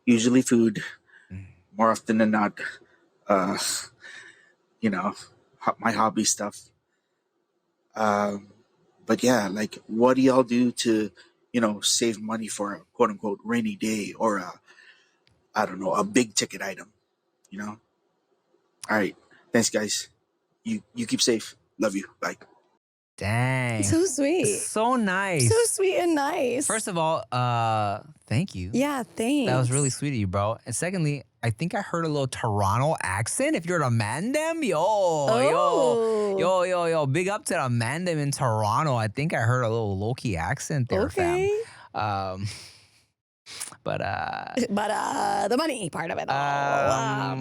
Usually food, more often than not, uh, my hobby stuff. But yeah, like, what do y'all do to, save money for a quote unquote rainy day or I don't know, a big ticket item, you know? All right. Thanks, guys. You keep safe. Love you. Bye. Dang. So sweet. So nice. So sweet and nice. First of all, thank you. Yeah, thanks. That was really sweet of you, bro. And secondly, I think I heard a little Toronto accent. If you're a Mandem, yo, big up to the Mandem in Toronto. I think I heard a little low-key accent there, Okay. fam. But the money part of it all.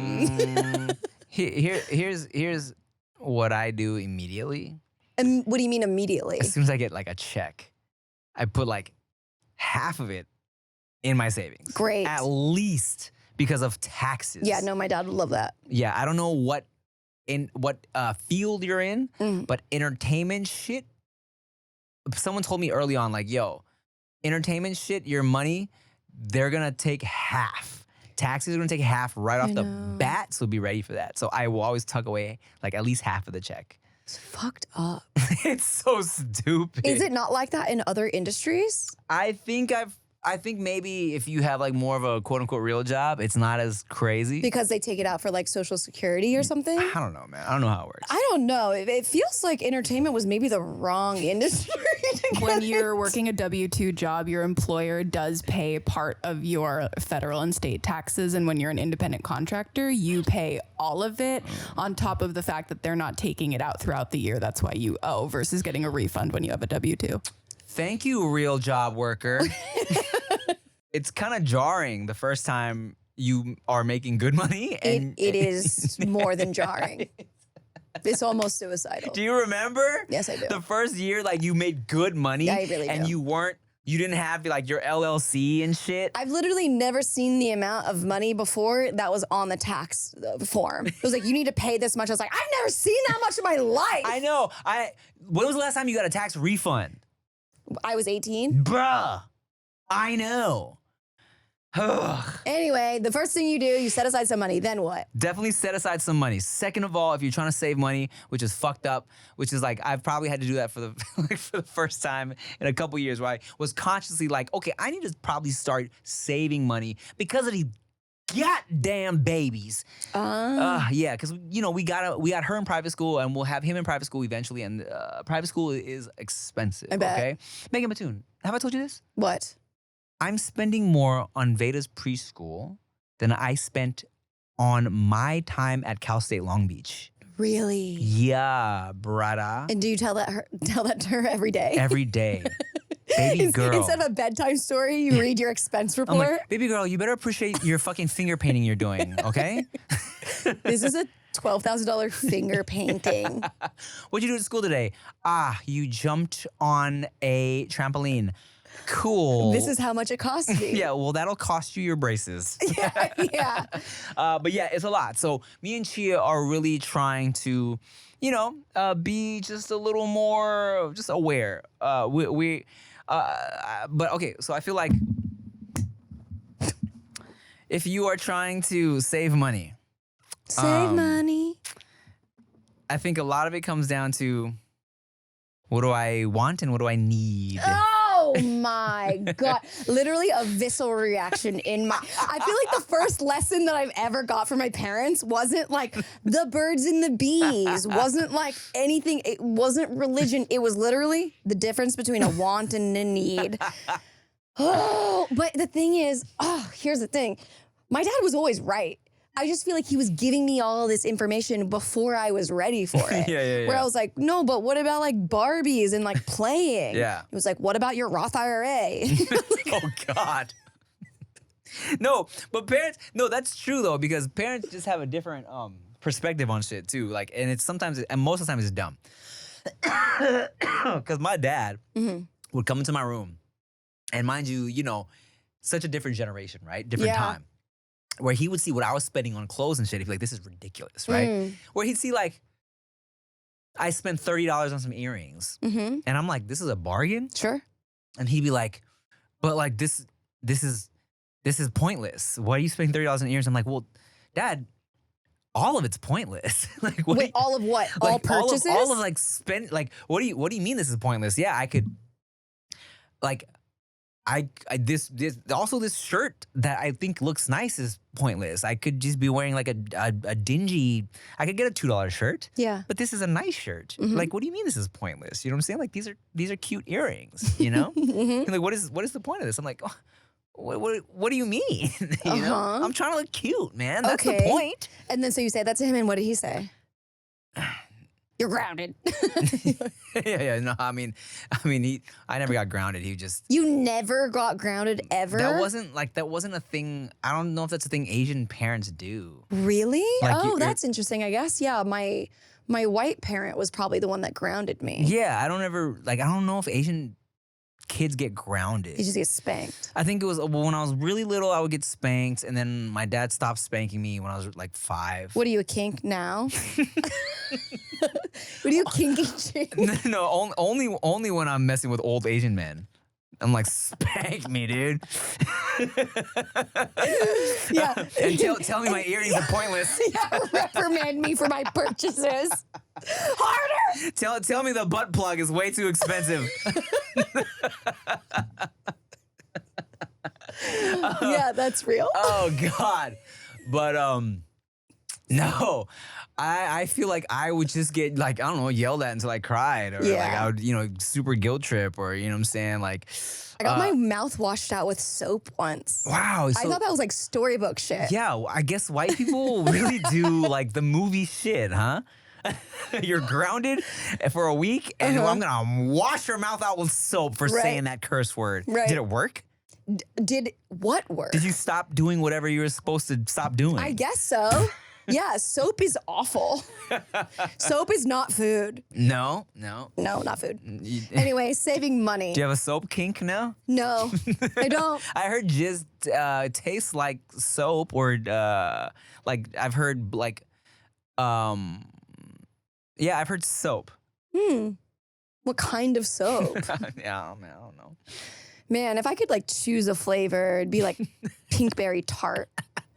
here's what I do immediately. And what do you mean immediately? As soon as I get like a check, I put like half of it in my savings. Great. At least because of taxes. Yeah, no, my dad would love that. Yeah, I don't know what field you're in, but entertainment shit. Someone told me early on, like, yo, entertainment shit, your money, they're gonna take half. Taxes are gonna take half right off the bat, so be ready for that. So I will always tuck away like at least half of the check. It's fucked up. It's so stupid. Is it not like that in other industries? I think maybe if you have like more of a quote unquote real job, it's not as crazy. Because they take it out for like Social Security or something? I don't know, man. I don't know how it works. I don't know. It feels like entertainment was maybe the wrong industry to get When you're into. working a W-2 job, your employer does pay part of your federal and state taxes. And when you're an independent contractor, you pay all of it on top of the fact that they're not taking it out throughout the year. That's why you owe versus getting a refund when you have a W-2. Thank you, real job worker. It's kind of jarring the first time you are making good money. And It is more than jarring. It's almost suicidal. Do you remember? Yes, I do. The first year, like you made good money. Yeah, I really and do. you didn't have like your LLC and shit. I've literally never seen the amount of money before that was on the tax form. It was like, you need to pay this much. I was like, I've never seen that much in my life. I know. When was the last time you got a tax refund? I was 18. Bruh, I know. Anyway, the first thing you do, you set aside some money. Then what? Definitely set aside some money. Second of all, if you're trying to save money, which is fucked up, which is like I've probably had to do that for the first time in a couple years, where I was consciously like, okay, I need to probably start saving money because of these goddamn babies. Yeah, because we got her in private school, and we'll have him in private school eventually. And private school is expensive. I bet. Okay, Megan Mattoon, have I told you this? What? I'm spending more on Veyda's preschool than I spent on my time at Cal State Long Beach. Really? Yeah, brother. And do you tell that to her every day? Every day. Baby girl. Instead of a bedtime story, you read your expense I'm report. like, baby girl, you better appreciate your fucking finger painting you're doing, okay? This is a $12,000 finger painting. What'd you do at school today? You jumped on a trampoline. Cool. This is how much it costs me. Yeah, well, that'll cost you your braces. Yeah. But yeah, it's a lot. So me and Chia are really trying to, be just a little more just aware. But okay, so I feel like if you are trying to save money, Save money. I think a lot of it comes down to what do I want and what do I need? Oh my God. Literally a visceral reaction in my. I feel like the first lesson that I've ever got from my parents wasn't like the birds and the bees, wasn't like anything. It wasn't religion. It was literally the difference between a want and a need. Oh, but the thing is, here's the thing. My dad was always right. I just feel like he was giving me all this information before I was ready for it. Yeah. Where I was like, no, but what about like Barbies and like playing? Yeah. It was like, what about your Roth IRA? Oh God. No, but parents, no, that's true though, because parents just have a different perspective on shit too. Like, and it's sometimes, and most of the time it's dumb. Because my dad would come into my room, and mind you, you know, such a different generation, right? Different time. Where he would see what I was spending on clothes and shit. He'd be like, this is ridiculous, right? Where he'd see like, I spent $30 on some earrings. And I'm like, this is a bargain? Sure. And he'd be like, but like this is pointless. Why are you spending $30 on earrings? I'm like, well, Dad, all of it's pointless. Like, what Wait, all of what? like, All purchases? all of like spend, like, what do you mean this is pointless? Yeah, I could, like, this shirt that I think looks nice is pointless. I could just be wearing like a dingy, I could get a $2 shirt. Yeah. But this is a nice shirt. Like, what do you mean this is pointless? You know what I'm saying? Like, these are cute earrings, you know? And like, what is the point of this? I'm like, oh, what do you mean? You know? I'm trying to look cute, man. That's the point. And then so you say that to him, and what did he say? You're grounded. Yeah. No, I mean, I never got grounded. He just. You never got grounded ever? That wasn't a thing. I don't know if that's a thing Asian parents do. Really? Like, that's interesting, I guess. Yeah, my white parent was probably the one that grounded me. Yeah, I don't know if Asian kids get grounded. You just get spanked. I think it was when I was really little, I would get spanked, and then my dad stopped spanking me when I was like 5. What are you, a kink now? What are you, kinky chick? No, only when I'm messing with old Asian men. I'm like, spank me, dude. Yeah. And tell me my earrings are pointless. Yeah, reprimand me for my purchases. Harder. Tell me the butt plug is way too expensive. Yeah, that's real. Oh God. But no. I feel like I would just get like, I don't know, yelled at until I cried, or like I would, you know, super guilt trip, or you know what I'm saying? Like, I got my mouth washed out with soap once. wow. I thought that was like storybook shit. Yeah, I guess white people really do like the movie shit, huh? You're grounded for a week, and I'm gonna wash your mouth out with soap for saying that curse word. Right. Did it work? Did what work? Did you stop doing whatever you were supposed to stop doing? I guess so. Yeah, soap is awful. Soap is not food. No. No, not food. Anyway, saving money. Do you have a soap kink now? No, I don't. I heard jizz tastes like soap, or like I've heard like yeah, I've heard soap. What kind of soap? Yeah, I don't know. Man, if I could like choose a flavor, it'd be like pinkberry tart.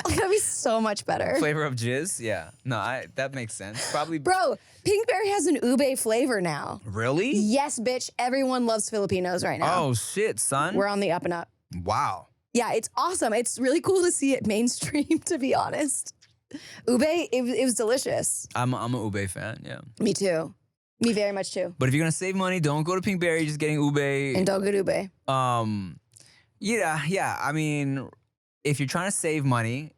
Like, that'd be so much better. Flavor of jizz? Yeah. No, that makes sense. Probably. Bro, pinkberry has an ube flavor now. Really? Yes, bitch. Everyone loves Filipinos right now. Oh shit, son. We're on the up and up. Wow. Yeah, it's awesome. It's really cool to see it mainstream, to be honest. Ube, it was delicious. I'm a ube fan, yeah. Me too. Me very much too. But if you're gonna save money, don't go to Pinkberry, just getting ube. And don't get ube. Yeah. I mean, if you're trying to save money,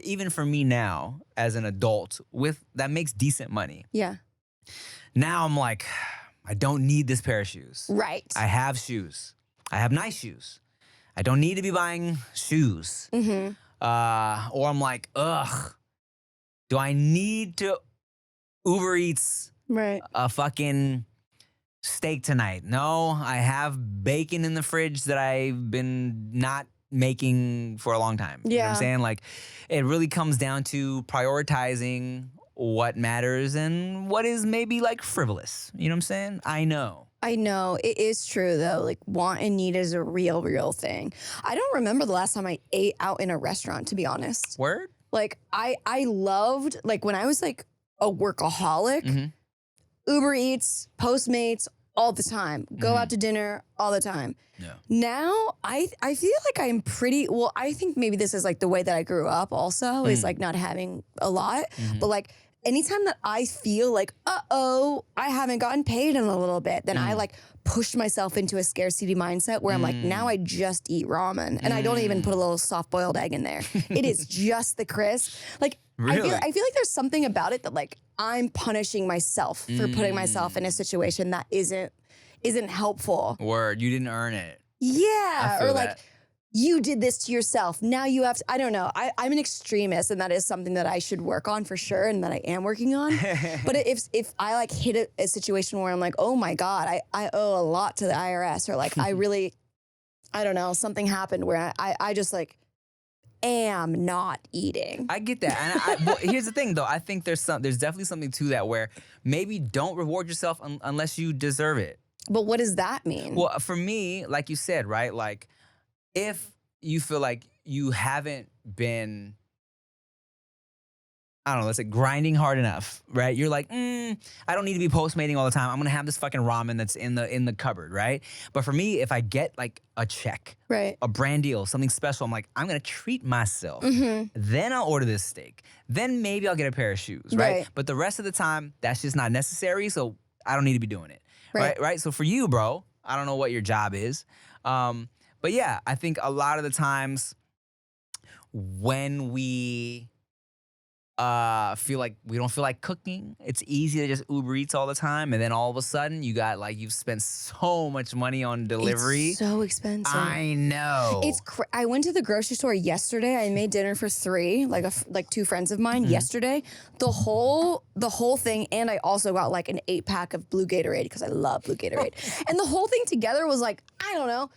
even for me now as an adult, that makes decent money. Yeah. Now I'm like, I don't need this pair of shoes. Right. I have shoes. I have nice shoes. I don't need to be buying shoes. Or I'm like, ugh, do I need to Uber Eats a fucking steak tonight? No, I have bacon in the fridge that I've been not making for a long time. You know what I'm saying? Like, it really comes down to prioritizing what matters and what is maybe like frivolous. You know what I'm saying? I know. It is true though. Like, want and need is a real thing. I don't remember the last time I ate out in a restaurant, to be honest. Word? Like, I loved, like, when I was like a workaholic, Uber Eats, Postmates, all the time. Go out to dinner all the time. Yeah. Now, I feel like I'm pretty, well, I think maybe this is like the way that I grew up also, is like not having a lot. But like, anytime that I feel like, I haven't gotten paid in a little bit, then I like push myself into a scarcity mindset where I'm like, now I just eat ramen. And I don't even put a little soft boiled egg in there. It is just the crisp. Like, really? I feel like there's something about it that like I'm punishing myself for putting myself in a situation that isn't helpful. Word, you didn't earn it. Yeah, I feel or like that. you did this to yourself. Now you have to, I don't know. I'm an extremist, and that is something that I should work on for sure, and that I am working on. But if I like hit a situation where I'm like, oh my God, I owe a lot to the IRS, or like I don't know, something happened where I just like am not eating. I get that. And well, here's the thing though. I think there's definitely something to that where maybe don't reward yourself unless you deserve it. But what does that mean? Well, for me, like you said, right? Like if you feel like you haven't been, I don't know, let's say grinding hard enough, right? You're like, I don't need to be Postmating all the time. I'm gonna have this fucking ramen that's in the cupboard, right? But for me, if I get like a check, right, a brand deal, something special, I'm like, I'm gonna treat myself. Then I'll order this steak. Then maybe I'll get a pair of shoes, right? But the rest of the time, that's just not necessary, so I don't need to be doing it, right? So for you, bro, I don't know what your job is, but yeah, I think a lot of the times when we feel like we don't feel like cooking, it's easy to just Uber Eats all the time, and then all of a sudden you got like you've spent so much money on delivery. It's so expensive. I know. I went to the grocery store yesterday. I made dinner for 3, like 2 friends of mine yesterday. The whole thing, and I also got like an 8-pack of Blue Gatorade because I love Blue Gatorade. And the whole thing together was like, I don't know,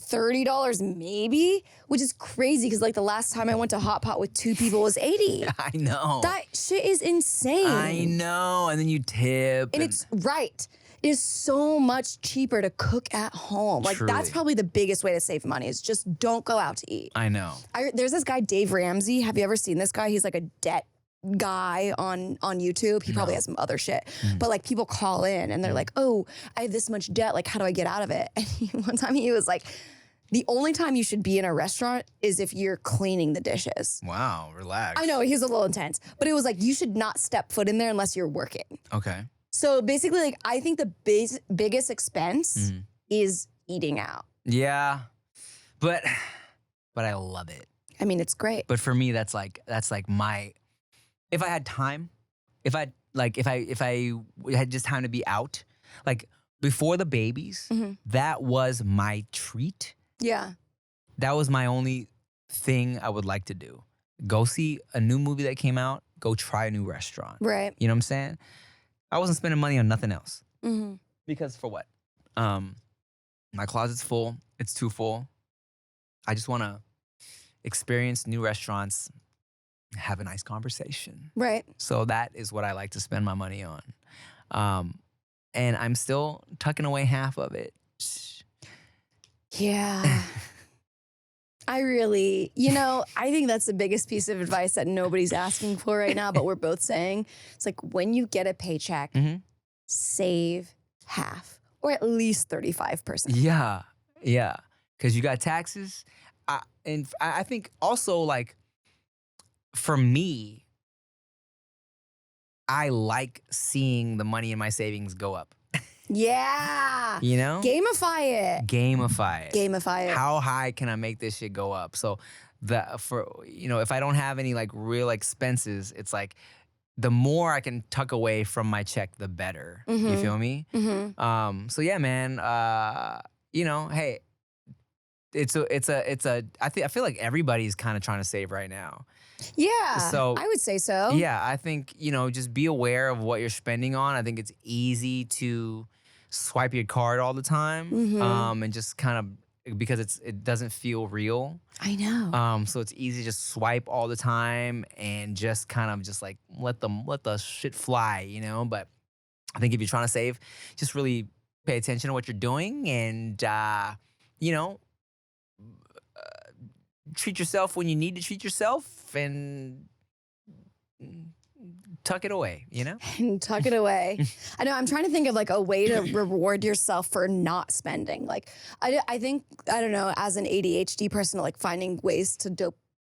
$30 maybe, which is crazy because like the last time I went to Hot Pot with 2 people was $80. I know. That shit is insane. I know. And then you tip. And it's right. It is so much cheaper to cook at home. Like Truly. that's probably the biggest way to save money is just don't go out to eat. I know. There's this guy, Dave Ramsey. Have you ever seen this guy? He's like a debt guy on YouTube. He probably has some other shit. But like people call in and they're like, oh, I have this much debt. Like, how do I get out of it? And one time he was like, the only time you should be in a restaurant is if you're cleaning the dishes. Wow, relax. I know, he's a little intense. But it was like, you should not step foot in there unless you're working. Okay. So basically, like, I think the biggest expense is eating out. Yeah. But I love it. I mean, it's great. But for me, that's like my, if I had time, if I had just time to be out, like before the babies, that was my treat. Yeah. That was my only thing I would like to do. Go see a new movie that came out, go try a new restaurant. Right. You know what I'm saying? I wasn't spending money on nothing else. Because for what? My closet's full. It's too full. I just want to experience new restaurants, have a nice conversation. Right. So that is what I like to spend my money on. And I'm still tucking away half of it. Yeah. I think that's the biggest piece of advice that nobody's asking for right now, but we're both saying. It's like when you get a paycheck, save half or at least 35%. Yeah. Yeah. Because you got taxes. And I think also like for me, I like seeing the money in my savings go up. Yeah. You know? Gamify it. Gamify it. Gamify it. How high can I make this shit go up? So if I don't have any like real expenses, it's like the more I can tuck away from my check, the better. You feel me? So yeah, man. Hey, I feel like everybody's kind of trying to save right now. Yeah. So I would say so. Yeah, I think, just be aware of what you're spending on. I think it's easy to swipe your card all the time, and just kind of because it doesn't feel real. I know. So it's easy to just swipe all the time and just kind of just like let the shit fly, But I think if you're trying to save, just really pay attention to what you're doing and treat yourself when you need to treat yourself and tuck it away, And tuck it away. I know. I'm trying to think of like a way to reward yourself for not spending. Like, I think, I don't know, as an ADHD person, like finding ways to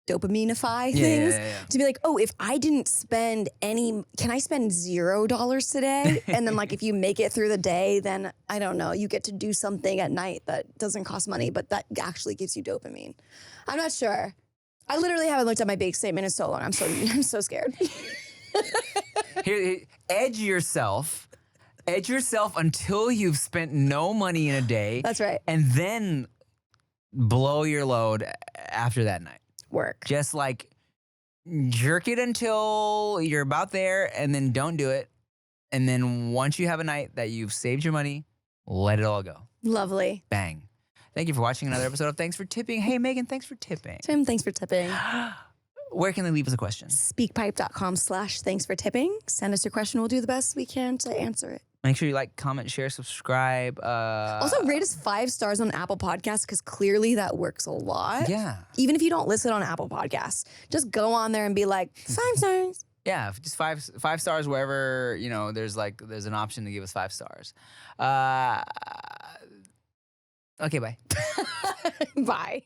dopamineify things. To be like, oh, if I didn't spend can I spend $0 today? And then like if you make it through the day, then I don't know, you get to do something at night that doesn't cost money, but that actually gives you dopamine. I'm not sure. I literally haven't looked at my bank statement in so long. I'm so scared. Here, edge yourself until you've spent no money in a day. That's right. And then blow your load after that night. Work. Just like jerk it until you're about there and then don't do it. And then once you have a night that you've saved your money, let it all go. Lovely. Bang. Thank you for watching another episode of Thanks for Tipping. Hey, Megan, thanks for tipping. Tim, thanks for tipping. Where can they leave us a question? Speakpipe.com/thanks for tipping. Send us your question. We'll do the best we can to answer it. Make sure you like, comment, share, subscribe. Also, rate us 5 stars on Apple Podcasts because clearly that works a lot. Yeah. Even if you don't listen on Apple Podcasts, just go on there and be like, 5 stars. Yeah, just five stars wherever, there's an option to give us 5 stars. Okay, bye. Bye.